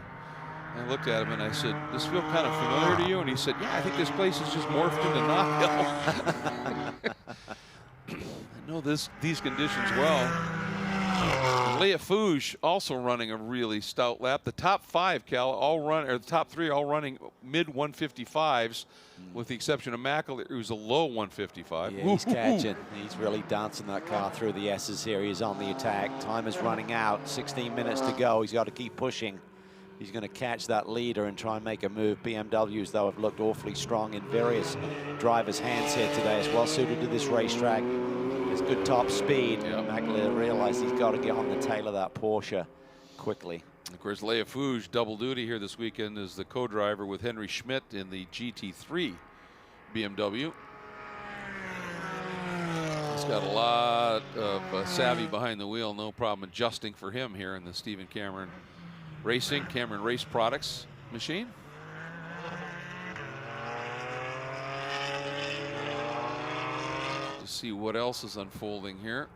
I looked at him and I said, "Does this feel kind of familiar to you?" And he said, "Yeah, I think this place has just morphed into Knockhill." I know these conditions well. Leah Fouge also running a really stout lap. The top five, Cal, all run, or the top three all running mid 155s, with the exception of Mackle, who's a low 155. Yeah, he's catching. He's really dancing that car through the S's here. He's on the attack. Time is running out. 16 minutes to go. He's got to keep pushing. He's going to catch that leader and try and make a move. BMWs, though, have looked awfully strong in various drivers' hands here today. It's well suited to this racetrack. It's good top speed. Yep. Mackler realized he's got to get on the tail of that Porsche quickly. Of course, Leah Fouge, double duty here this weekend as the co-driver with Henry Schmidt in the GT3 BMW. He's got a lot of savvy behind the wheel. No problem adjusting for him here in the Stephen Cameron Racing, Cameron Race Products machine. To see what else is unfolding here.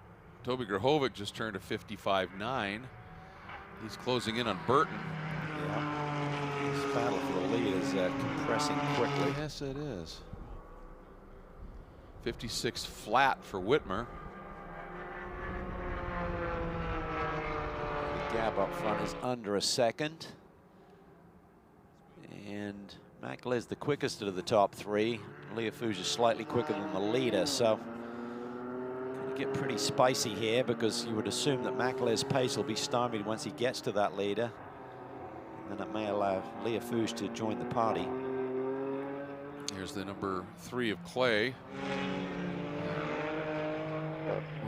Toby Grahovic just turned a 55.9. He's closing in on Burton. Yeah. This battle for the lead is compressing quickly. Yes, it is. 56 flat for Whitmer. The gap up front is under a second. And Mackler is the quickest of the top three. Leah Fouge is slightly quicker than the leader, so going to get pretty spicy here, because you would assume that Mackler's pace will be stymied once he gets to that leader. And then it may allow Leah Fouge to join the party. Here's the number 3 of Clay.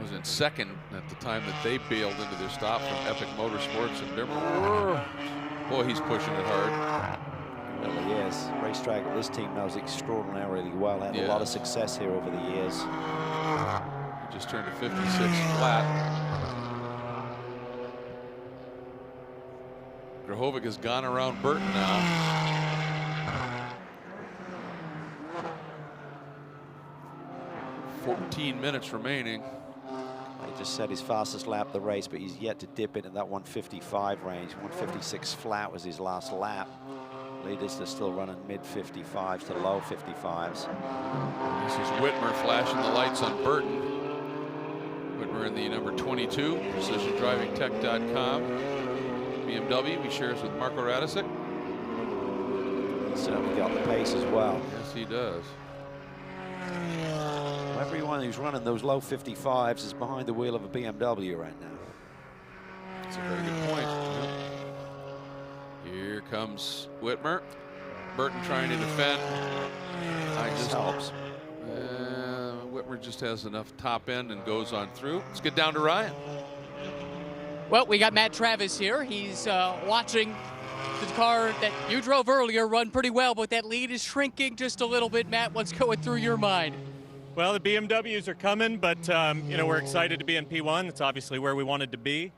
Was in second at the time that they bailed into their stop from Epic Motorsports in Bimmer. Boy, he's pushing it hard. He really is. Racetrack that this team knows extraordinarily well. Had a lot of success here over the years. He just turned a 56 flat. Grahovic has gone around Burton now. 14 minutes remaining. He just set his fastest lap of the race, but he's yet to dip into that 155 range. 156 flat was his last lap. Leaders are still running mid 55s to low 55s. This is Whitmer flashing the lights on Burton. Whitmer in the number 22, PrecisionDrivingTech.com. BMW, he shares with Marco Radicic. He's certainly got the pace as well. Yes, he does. Everyone who's running those low 55s is behind the wheel of a BMW right now. That's a very good point. Yep. Here comes Whitmer. Burton trying to defend. Just helps. Whitmer just has enough top end and goes on through. Let's get down to Ryan. Well, we got Matt Travis here. He's watching The car that you drove earlier run pretty well, but that lead is shrinking just a little bit. Matt, what's going through your mind? Well, the BMWs are coming, but you know, we're excited to be in P1. That's obviously where we wanted to be.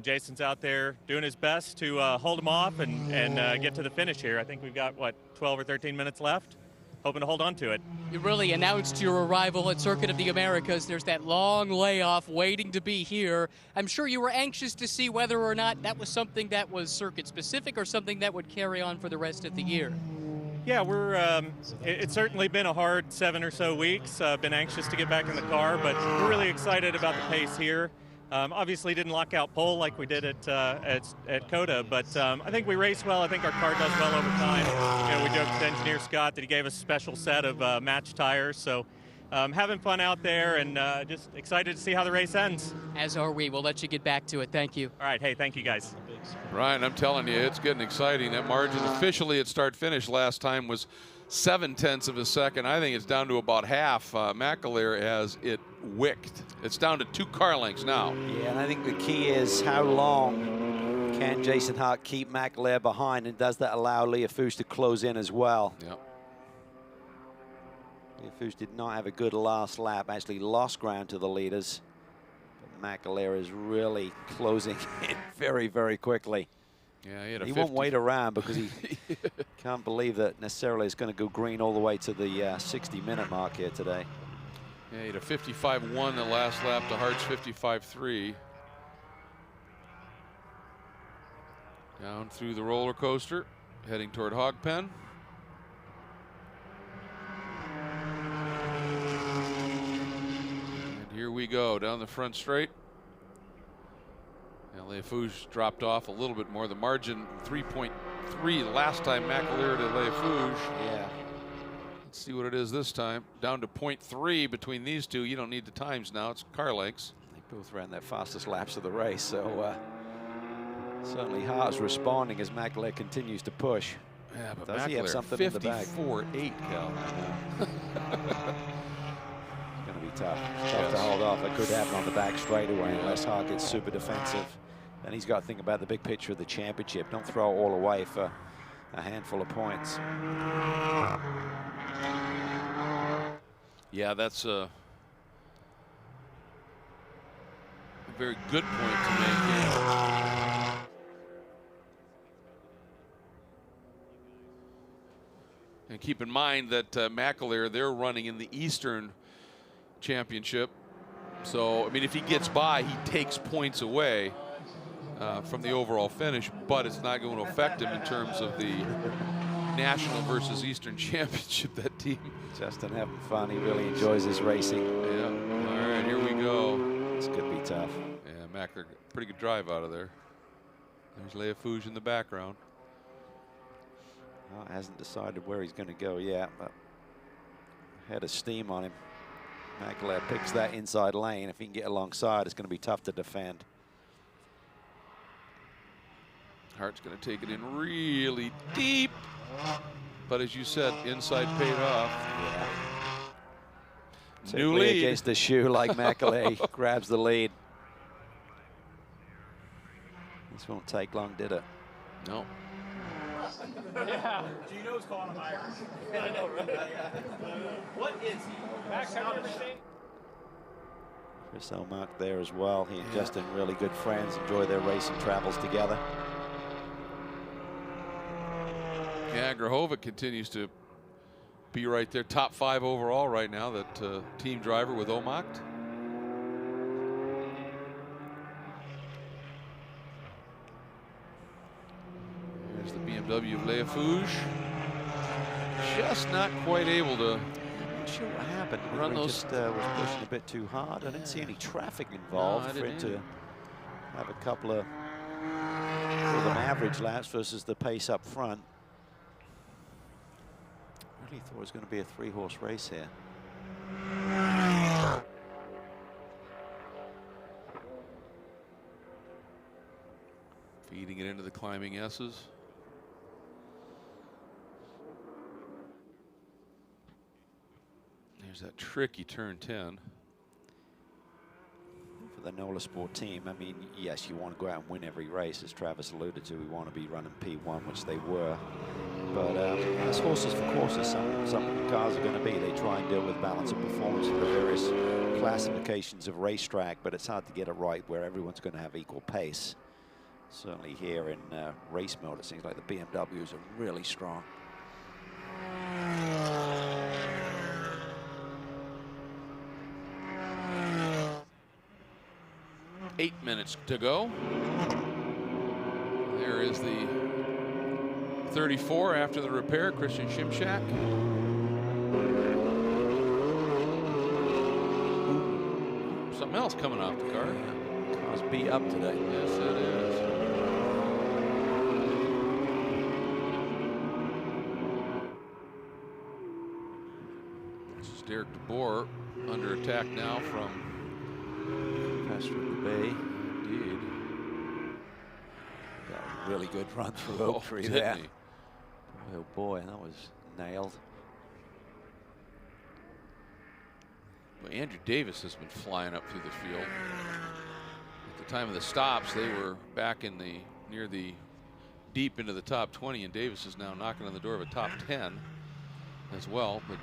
Jason's out there doing his best to hold them off and get to the finish here. I think we've got, what, 12 or 13 minutes left? Hoping to hold on to it. You really announced your arrival at Circuit of the Americas. There's that long layoff waiting to be here. I'm sure you were anxious to see whether or not that was something that was circuit specific or something that would carry on for the rest of the year. Yeah, it's certainly been a hard 7 or so weeks. Been anxious to get back in the car, but we're really excited about the pace here. Obviously didn't lock out pole like we did at COTA, but I think we race well. I think our car does well over time. You know, we joked with engineer Scott that he gave us a special set of match tires, so having fun out there and just excited to see how the race ends. As are we. We'll let you get back to it. Thank you. All right, hey, thank you guys. Ryan, I'm telling you, it's getting exciting. That margin officially at start-finish last time was 0.7 of a second. I think it's down to about half. McAleer has it wicked. It's down to 2 car lengths now. Yeah, and I think the key is how long can Jason Hart keep McAleer behind, and does that allow Leofus to close in as well? Yep. Leofus did not have a good last lap, actually lost ground to the leaders. But McAleer is really closing in very, very quickly. Yeah, he won't wait around because he can't believe that necessarily it's going to go green all the way to the 60-minute mark here today. Yeah, he had a 55.1 the last lap to Hart's 55.3. Down through the roller coaster, heading toward Hogpen. And here we go, down the front straight. Leofus dropped off a little bit more. The margin 3.3 last time McAleer to Leofus. Yeah. Let's see what it is this time. Down to 0.3 between these two. You don't need the times now. It's car lengths. They both ran their fastest laps of the race, so certainly Hart's responding as McAleer continues to push. Yeah, but does McAleer, he have something in the bag? 54.8, Cal. It's going to be tough. It's tough to hold off. That could happen on the back straightaway unless Hart gets super defensive. Then he's got to think about the big picture of the championship. Don't throw it all away for a handful of points. Yeah, that's a very good point to make. Yeah. And keep in mind that McAleer, they're running in the Eastern Championship. So, I mean, if he gets by, he takes points away from the overall finish, but it's not going to affect him in terms of the National versus Eastern Championship. That team. Justin having fun. He really enjoys his racing. Yeah. All right, here we go. This could be tough. Yeah, McAleer, pretty good drive out of there. There's Leofus in the background. Well, hasn't decided where he's going to go yet, but had a steam on him. McAleer picks that inside lane. If he can get alongside, it's going to be tough to defend. Hart's going to take it in really deep. But as you said, inside paid off. Yeah. New lead. Against the shoe like McAleer grabs the lead. This won't take long, did it? No. Yeah. Do you know who's calling him Irish? I know, right? What is he? Max, have you ever seen? Chris Elmark there as well. He and Justin really good friends, enjoy their racing travels together. Yeah, Grahovic continues to be right there, top 5 overall right now, that team driver with Omacht. There's the BMW of Leofus. Just not quite able to. I'm not sure what happened. Run He those. just was pushing a bit too hard. I didn't see any traffic involved for it to have a couple of average laps versus the pace up front. Really thought it was going to be a 3-horse race here. Feeding it into the climbing S's. There's that tricky turn 10. For the NOLA Sport team. I mean, yes, you want to go out and win every race, as Travis alluded to. We want to be running P1, which they were. But as horses for courses, some cars are going to be. They try and deal with balance of performance for the various classifications of racetrack, but it's hard to get it right where everyone's going to have equal pace. Certainly here in race mode, it seems like the BMWs are really strong. 8 minutes to go. There is the 34 after the repair, Christian Shimshak. Something else coming off the car. Car's beat up today. Yes, it is. This is Derek DeBoer under attack now from Pastor of the Bay. Indeed. Got a really good run through Oak Tree there. Oh boy, that was nailed. Well, Andrew Davis has been flying up through the field. At the time of the stops, they were back in the near the deep into the top 20, and Davis is now knocking on the door of a top 10 as well. But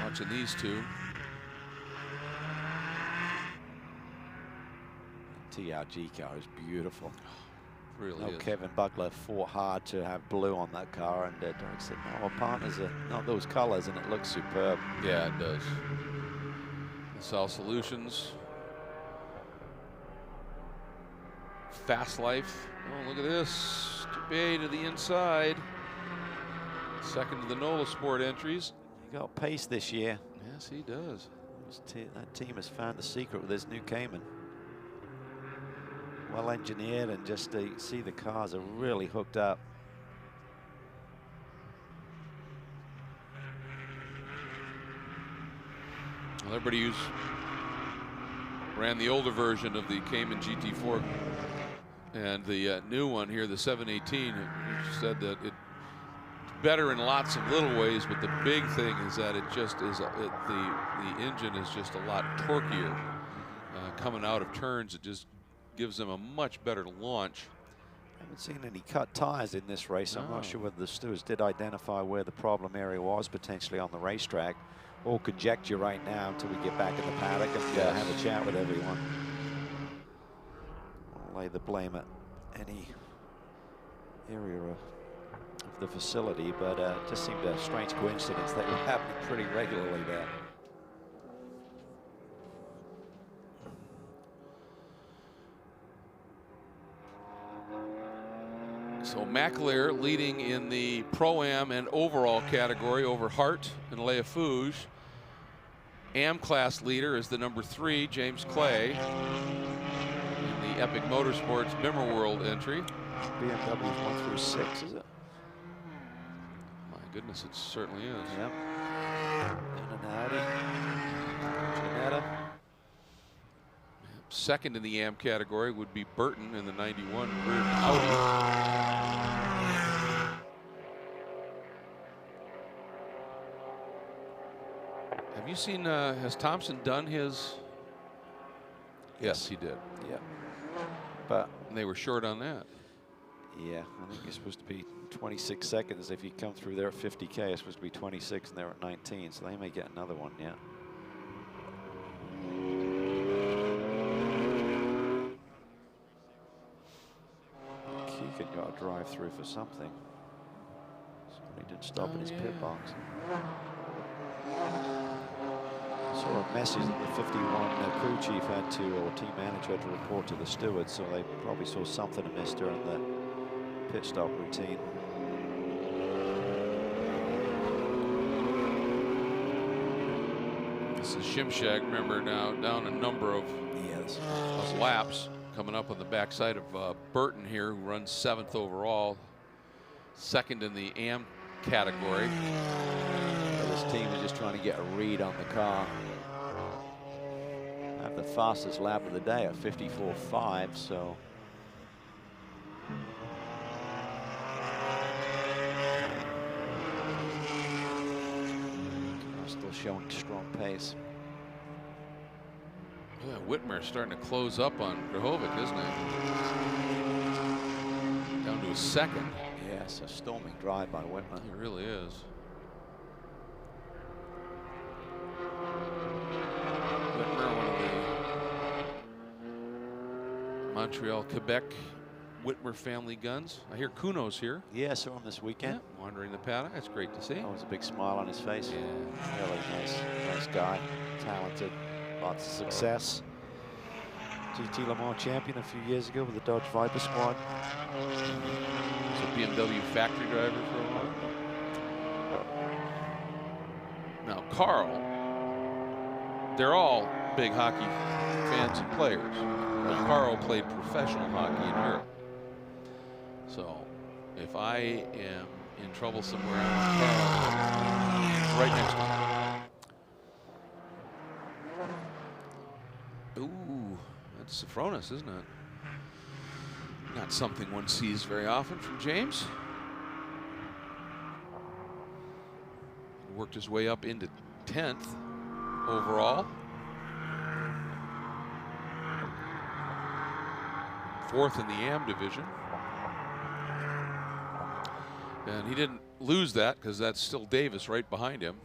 watching these two. TRG car is beautiful. Really is. Kevin Buckler fought hard to have blue on that car, and Derek said, no, our partners are not those colors, and it looks superb. Yeah, it does. South Solutions. Fast Life. Oh, look at this. Dubé to the inside. Second to the NOLA Sport entries. He got pace this year. Yes, he does. That team has found the secret with this new Cayman. Well engineered, and just to see the cars are really hooked up. Well, everybody who's ran the older version of the Cayman GT4 and the new one here, the 718, said that it's better in lots of little ways, but the big thing is that it just is the engine is just a lot torqueier coming out of turns. It just gives them a much better launch. I haven't seen any cut tires in this race. I'm not sure whether the stewards did identify where the problem area was potentially on the racetrack. All conjecture right now until we get back in the paddock and have a chat with everyone. I'll lay the blame at any area of the facility, but it just seemed a strange coincidence that were happening pretty regularly there. So McAleer leading in the Pro-Am and overall category over Hart and Leia Fouge. Am class leader is the number 3, James Clay, in the Epic Motorsports Bimmer World entry. BMW's 1 through 6, is it? My goodness, it certainly is. Yep. Janetta. Second in the Am category would be Burton in the 91 rear Audi. Have you seen, has Thompson done his? Yes, he did. Yeah. But and they were short on that. Yeah, I think you're supposed to be 26 seconds. If you come through there at 50K, it's supposed to be 26 and they're at 19, so they may get another one, yeah. Keegan got a drive through for something. Somebody didn't stop in his pit box. I saw a message that the 51 crew chief had to, or team manager had to report to the stewards, so they probably saw something amiss during the pit stop routine. This is Shimshak, remember now, down a number of laps. Coming up on the backside of Burton here, who runs 7th overall, 2nd in the Am category. This team is just trying to get a read on the car. I have the fastest lap of the day at 54.5, so. Still showing strong pace. Yeah, Whitmer's starting to close up on Grahovic, isn't he? Down to a second. Yes, a storming drive by Whitmer. It really is. Whitmer, one of the Montreal, Quebec Whitmer family guns. I hear Kuno's here. Yeah, saw him this weekend. Yeah, wandering the paddock. That's great to see. Always a big smile on his face. Yeah. Really nice guy, talented, lots of success. GT Le Mans champion a few years ago with the Dodge Viper squad. Was a BMW factory driver for a while. Now, Carl, they're all big hockey fans and players. But Carl played professional hockey in Europe. So, if I am in trouble somewhere, I want Carl right next to me. Ooh, that's Safronis, isn't it? Not something one sees very often from James. Worked his way up into 10th overall. 4th in the AM division. And he didn't lose that because that's still Davis right behind him.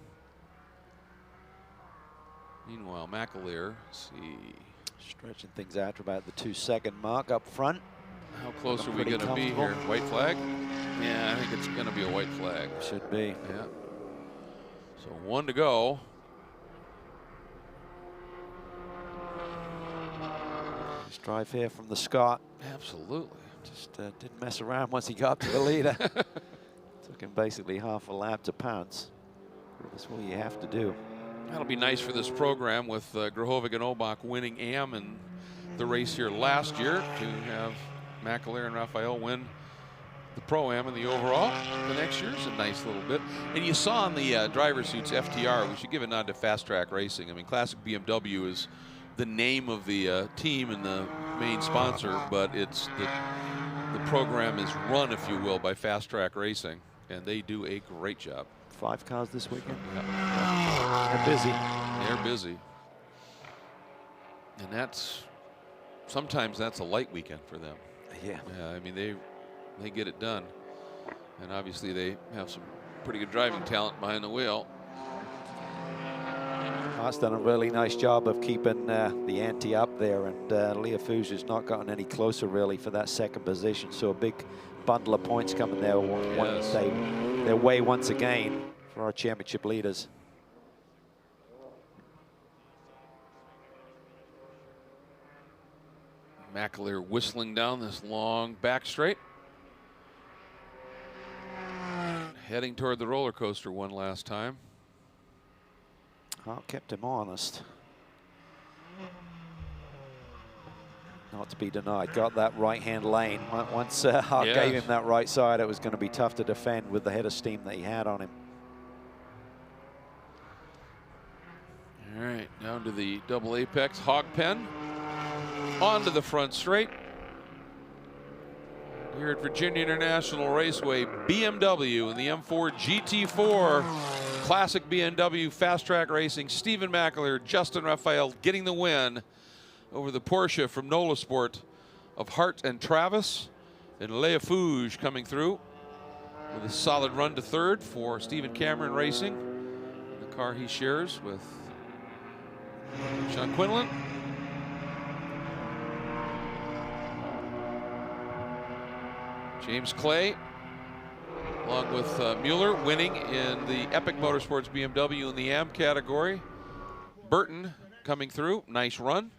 Meanwhile, McAleer, let's see. Stretching things out to about the 2-second mark up front. How close are we going to be here? White flag? Yeah, I think it's going to be a white flag. Should be. Yeah. So 1 to go. Nice drive here from the Scot. Absolutely. Just didn't mess around once he got to the leader. Took him basically half a lap to pounce. That's what you have to do. That'll be nice for this program with Grahovic and Obach winning AM in the race here last year to have McAleer and Raphael win the Pro-Am and the overall the next year. Is a nice little bit. And you saw in the driver suits FTR, we should give a nod to Fast Track Racing. I mean, Classic BMW is the name of the team and the main sponsor, but it's the program is run, if you will, by Fast Track Racing, and they do a great job. 5 cars this weekend. Yeah. They're busy. They're busy. And that's, sometimes that's a light weekend for them. Yeah. Yeah, I mean, they get it done. And obviously they have some pretty good driving talent behind the wheel. Hart's done a really nice job of keeping the ante up there, and Leah Fuger's not gotten any closer really for that 2nd position. So a big bundle of points coming their way once again for our championship leaders. McAleer whistling down this long back straight. Heading toward the roller coaster one last time. Hart kept him honest. Not to be denied. Got that right-hand lane. Once Hart gave him that right side, it was going to be tough to defend with the head of steam that he had on him. All right, down to the double apex hog pen. Onto the front straight. Here at Virginia International Raceway, BMW in the M4 GT4 Classic BMW Fast Track Racing. Stephen McAleer, Justin Raphael getting the win over the Porsche from Nola Sport of Hart and Travis. And Leia Fouge coming through with a solid run to 3rd for Stephen Cameron Racing. The car he shares with Sean Quinlan. James Clay, along with Mueller, winning in the Epic Motorsports BMW in the AM category. Burton coming through, nice run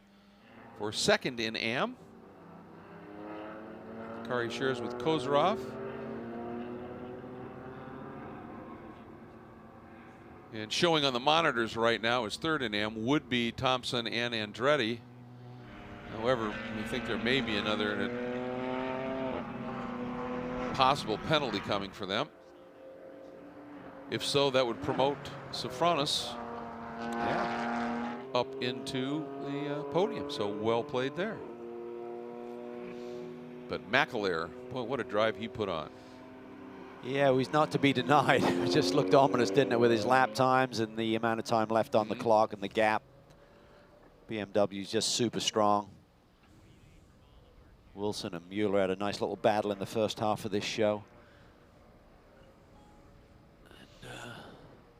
for 2nd in AM. Car he shares with Kozarov. And showing on the monitors right now is 3rd in AM would be Thompson and Andretti. However, we think there may be another possible penalty coming for them. If so, that would promote Safronis up into the podium. So well played there. But McAleer, boy, what a drive he put on. Yeah, well, he's not to be denied. It just looked ominous, didn't it, with his lap times and the amount of time left on the clock and the gap. BMW's just super strong. Wilson and Mueller had a nice little battle in the first half of this show.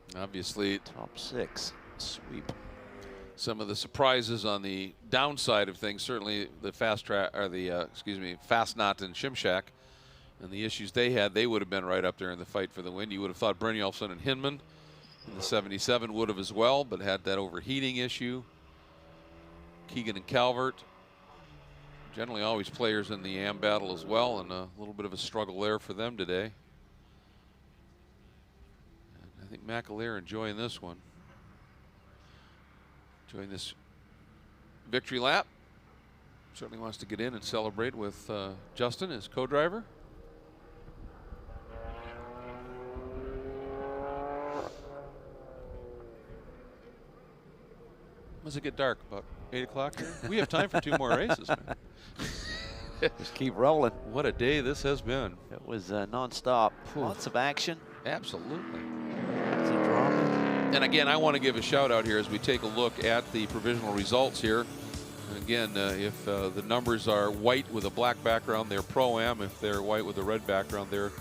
And, obviously, top 6 sweep. Some of the surprises on the downside of things, certainly the Fast Knot and Shimshak, and the issues they had, they would have been right up there in the fight for the win. You would have thought Brynjolfsson and Hinman in the 77 would have as well, but had that overheating issue. Keegan and Calvert, generally always players in the AM battle as well, and a little bit of a struggle there for them today. And I think McAleer enjoying this one. Enjoying this victory lap. Certainly wants to get in and celebrate with Justin, his co-driver. Does it get dark? About 8 o'clock here? We have time for 2 more races, man. Just keep rolling. What a day this has been. It was non-stop. Lots of action. Absolutely. It's a drama. And again, I want to give a shout out here as we take a look at the provisional results here. And again, if the numbers are white with a black background, they're Pro-Am. If they're white with a red background, they're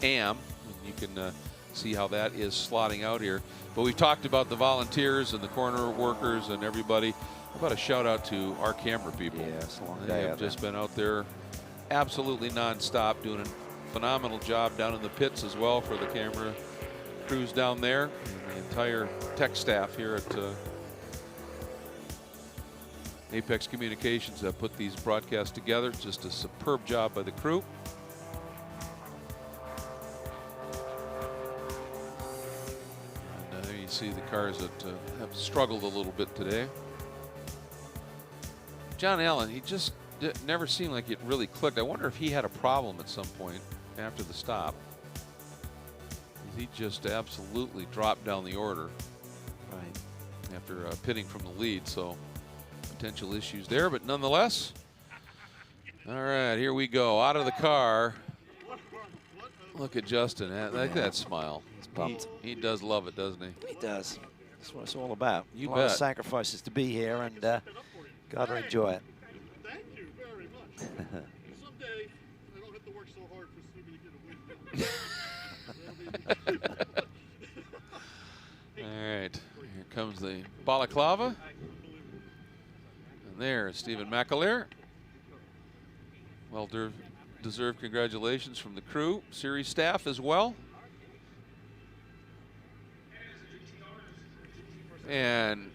Am. And you can see how that is slotting out here. But we've talked about the volunteers and the corner workers and everybody. How about a shout out to our camera people? Yeah, it's a long They day have just been out there absolutely non-stop, doing a phenomenal job down in the pits as well for the camera crews down there, and the entire tech staff here at Apex Communications that put these broadcasts together. Just a superb job by the crew. And there you see the cars that have struggled a little bit today. John Allen, he just never seemed like it really clicked. I wonder if he had a problem at some point after the stop. He just absolutely dropped down the order after pitting from the lead, so potential issues there, but nonetheless. All right, here we go, out of the car. Look at Justin, look at that smile. He's pumped. He does love it, doesn't he? He does. That's what it's all about. You a lot bet. of sacrifices to be here, and got to enjoy it. Thank you very much. Someday I don't have to work so hard for Stevie to get a win. All right, here comes the balaclava. And there is Stephen McAleer. Well-deserved congratulations from the crew, series staff as well. And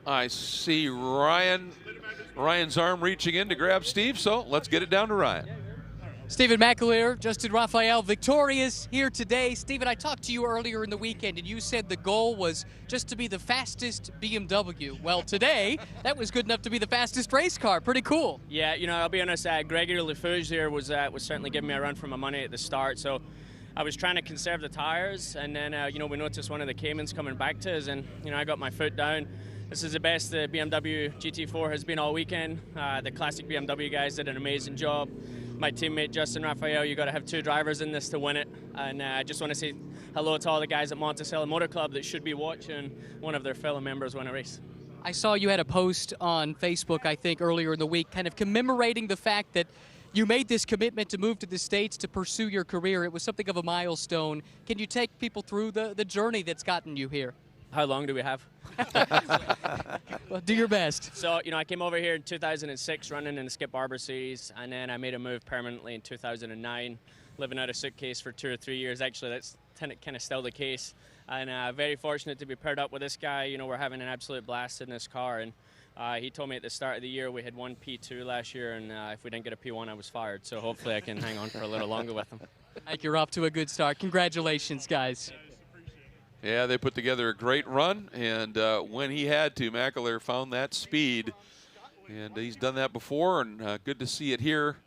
I see Ryan's arm reaching in to grab Steve, so let's get it down to Ryan. Stephen McAleer, Justin Raphael, victorious here today. Stephen, I talked to you earlier in the weekend, and you said the goal was just to be the fastest BMW. Well, today, that was good enough to be the fastest race car. Pretty cool. Yeah, you know, I'll be honest, Gregory Lafuge here was certainly giving me a run for my money at the start, so I was trying to conserve the tires, and then, you know, we noticed one of the Caymans coming back to us, and, you know, I got my foot down. This is the best the BMW GT4 has been all weekend. The classic BMW guys did an amazing job. My teammate Justin Raphael, you got to have 2 drivers in this to win it. And I just want to say hello to all the guys at Monticello Motor Club that should be watching one of their fellow members win a race. I saw you had a post on Facebook, I think, earlier in the week, kind of commemorating the fact that you made this commitment to move to the States to pursue your career. It was something of a milestone. Can you take people through the journey that's gotten you here? How long do we have? Well, do your best. So, you know, I came over here in 2006 running in the Skip Barber Series, and then I made a move permanently in 2009, living out of suitcase for 2 or 3 years. Actually, that's kind of still the case. And very fortunate to be paired up with this guy. You know, we're having an absolute blast in this car. And he told me at the start of the year we had won P2 last year, and if we didn't get a P1, I was fired. So hopefully I can hang on for a little longer with him. I think you're off to a good start. Congratulations, guys. Yeah, they put together a great run, and when he had to, McAleer found that speed, and he's done that before, and good to see it here.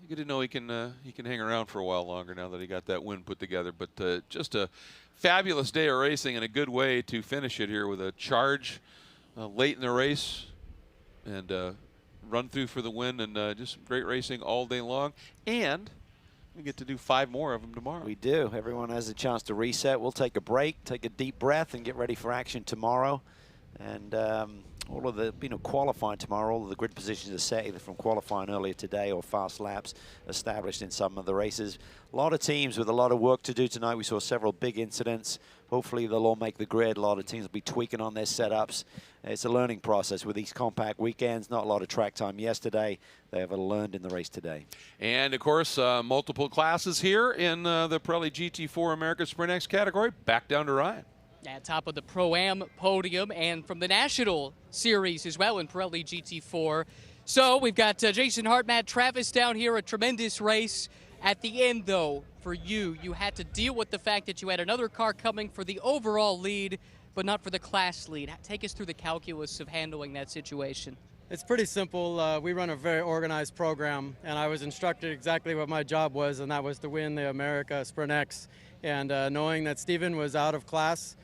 Good to know he can hang around for a while longer now that he got that win put together. But just a fabulous day of racing and a good way to finish it here with a charge late in the race and run through for the win, and just great racing all day long. And we get to do 5 more of them tomorrow. We do. Everyone has a chance to reset. We'll take a break, take a deep breath, and get ready for action tomorrow. And all of the, qualifying tomorrow, all of the grid positions are set either from qualifying earlier today or fast laps established in some of the races. A lot of teams with a lot of work to do tonight. We saw several big incidents. Hopefully they'll all make the grid. A lot of teams will be tweaking on their setups. It's a learning process with these compact weekends. Not a lot of track time yesterday. They have learned in the race today. And, of course, multiple classes here in the Pirelli GT4 America Sprint X category. Back down to Ryan. At top of the Pro-Am podium and from the National Series as well in Pirelli GT4. So we've got Jason Hart, Matt Travis down here, a tremendous race. At the end, though, for you, you had to deal with the fact that you had another car coming for the overall lead, but not for the class lead. Take us through the calculus of handling that situation. It's pretty simple. We run a very organized program, and I was instructed exactly what my job was, and that was to win the America Sprint X. And knowing that Steven was out of class,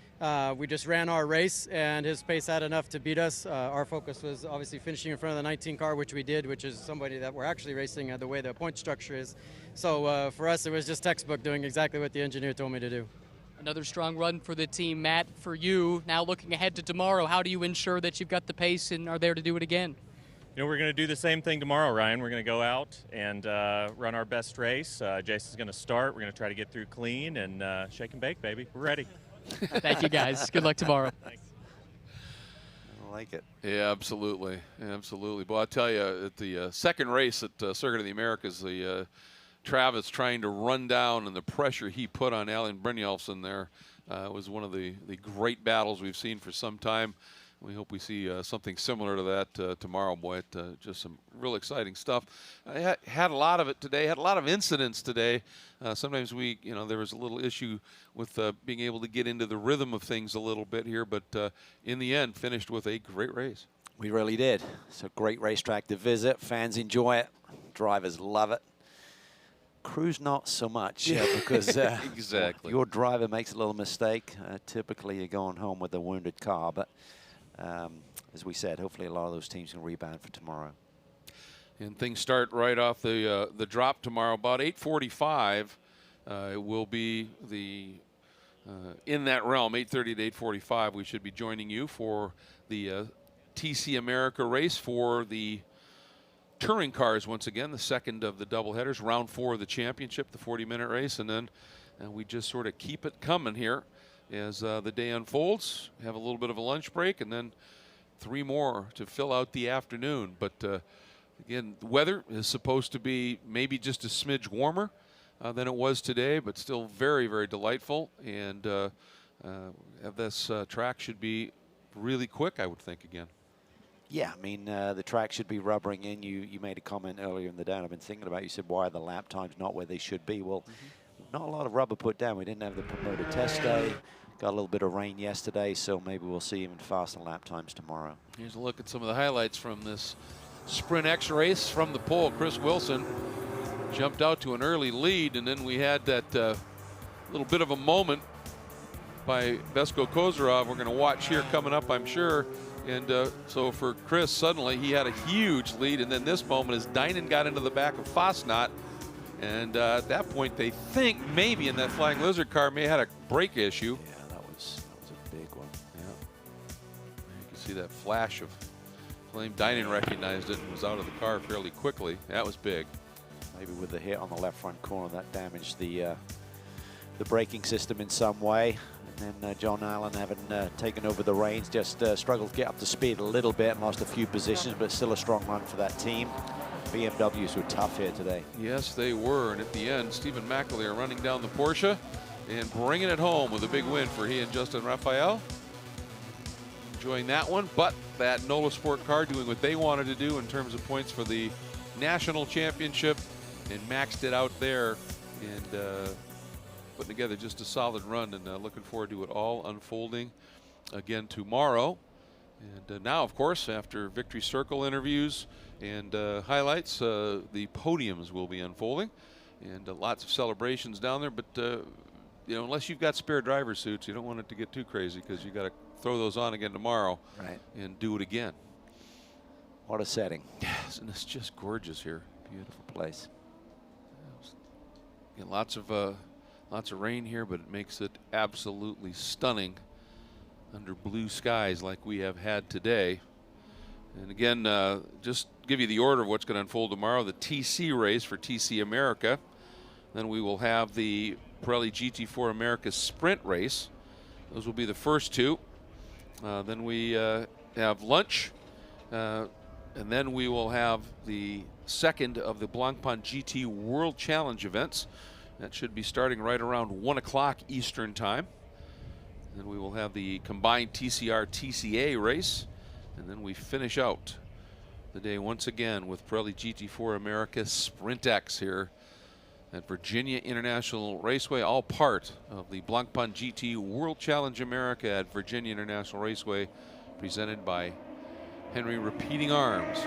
we just ran our race, and his pace had enough to beat us. Our focus was obviously finishing in front of the 19 car, which we did, which is somebody that we're actually racing the way the point structure is. So for us, it was just textbook doing exactly what the engineer told me to do. Another strong run for the team. Matt, for you, now looking ahead to tomorrow, how do you ensure that you've got the pace and are there to do it again? You know, we're going to do the same thing tomorrow, Ryan. We're going to go out and run our best race. Jason's going to start. We're going to try to get through clean and shake and bake, baby. We're ready. Thank you, guys. Good luck tomorrow. Thanks. I like it. Yeah, absolutely. Absolutely. Well, I'll tell you, at the second race at Circuit of the Americas, the Travis trying to run down and the pressure he put on Alan Brynjolfsson there was one of the great battles we've seen for some time. We hope we see something similar to that tomorrow, boy. Just some real exciting stuff. I had a lot of it today, had a lot of incidents today. Sometimes there was a little issue with being able to get into the rhythm of things a little bit here, but in the end, finished with a great race. We really did. It's a great racetrack to visit. Fans enjoy it. Drivers love it. Crews not so much because exactly. Your driver makes a little mistake. Typically, you're going home with a wounded car, but as we said, hopefully a lot of those teams can rebound for tomorrow. And things start right off the drop tomorrow. About 8:45, it will be in that realm. 8:30 to 8:45, we should be joining you for the TC America race for the touring cars once again, the second of the doubleheaders, round 4 of the championship, the 40-minute race, and then we just sort of keep it coming here as the day unfolds. Have a little bit of a lunch break, and then 3 more to fill out the afternoon. But again, the weather is supposed to be maybe just a smidge warmer than it was today, but still very, very delightful. And this track should be really quick, I would think, again. Yeah, I mean, the track should be rubbering in. You made a comment earlier in the day, and I've been thinking about it. You said, why are the lap times not where they should be? Well, not a lot of rubber put down. We didn't have the promoted test day. Got a little bit of rain yesterday, so maybe we'll see even faster lap times tomorrow. Here's a look at some of the highlights from this Sprint X race from the pole. Chris Wilson jumped out to an early lead, and then we had that little bit of a moment by Vesko Kozarov we're going to watch here coming up, I'm sure. And so for Chris, suddenly he had a huge lead, and then this moment as Dynan got into the back of Fosnot, and at that point they think maybe in that Flying Lizard car may have had a brake issue. Yeah, that was a big one. Yeah, you can see that flash of flame. Dynan recognized it and was out of the car fairly quickly. That was big. Maybe with the hit on the left front corner that damaged the braking system in some way. And then John Allen, having taken over the reins, just struggled to get up to speed a little bit and lost a few positions, but still a strong run for that team. BMWs were tough here today. Yes, they were. And at the end, Stephen McAleer running down the Porsche and bringing it home with a big win for he and Justin Raphael. Enjoying that one, but that NOLA Sport car doing what they wanted to do in terms of points for the national championship and maxed it out there and putting together just a solid run, and looking forward to it all unfolding again tomorrow. And now, of course, after Victory Circle interviews and highlights, the podiums will be unfolding, and lots of celebrations down there. But you know, unless you've got spare driver suits, you don't want it to get too crazy, because you got to throw those on again tomorrow, right, and do it again. What a setting! Yes, and it's just gorgeous here. Beautiful place. Yeah, lots of rain here, but it makes it absolutely stunning under blue skies like we have had today. And again, just give you the order of what's going to unfold tomorrow. The TC race for TC America. Then we will have the Pirelli GT4 America Sprint race. Those will be the first two. Then we have lunch. And then we will have the second of the Blancpain GT World Challenge events. That should be starting right around 1 o'clock Eastern time. Then we will have the combined TCR-TCA race. And then we finish out the day once again with Pirelli GT4 America Sprint X here at Virginia International Raceway, all part of the Blancpain GT World Challenge America at Virginia International Raceway, presented by Henry Repeating Arms.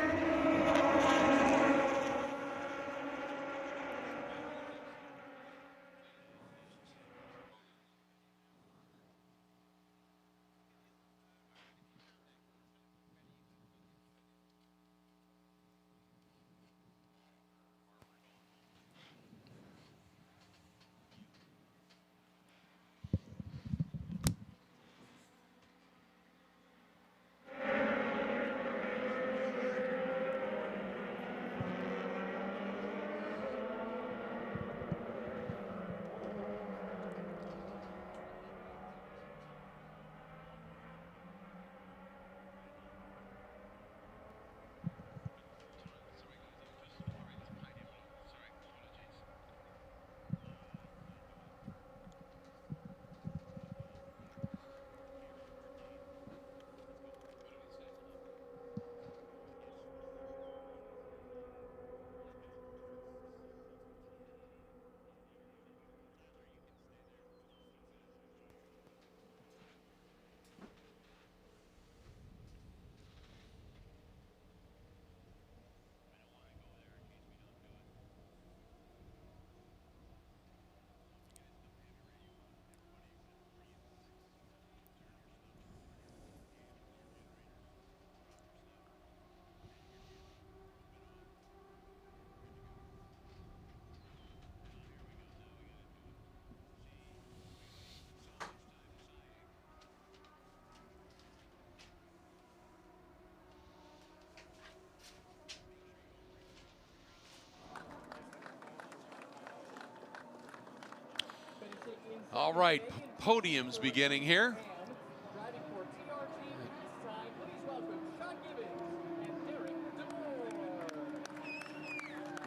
All right, podiums beginning here.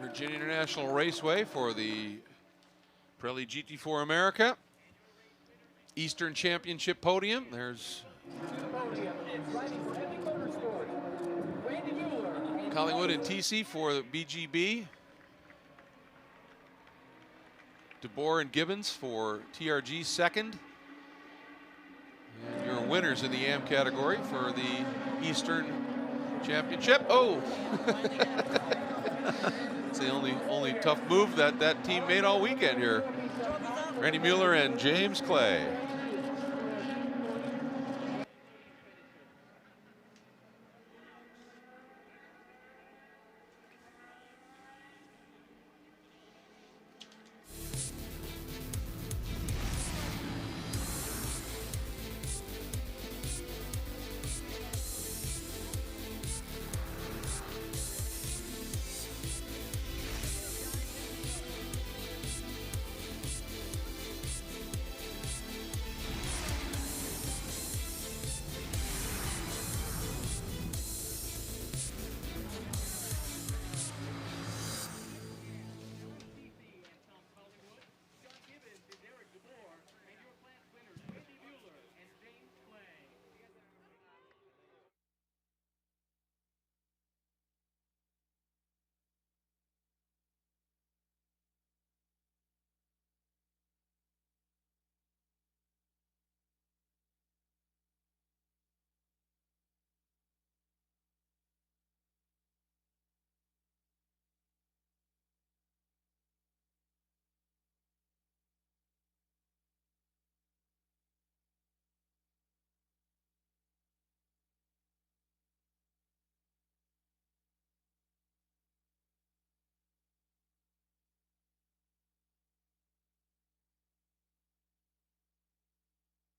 Virginia International Raceway for the Pirelli GT4 America. Eastern Championship podium. There's Collingwood and TC for the BGB. DeBoer and Gibbons for TRG second. And your winners in the AM category for the Eastern Championship. Oh! It's the only tough move that team made all weekend here. Randy Mueller and James Clay.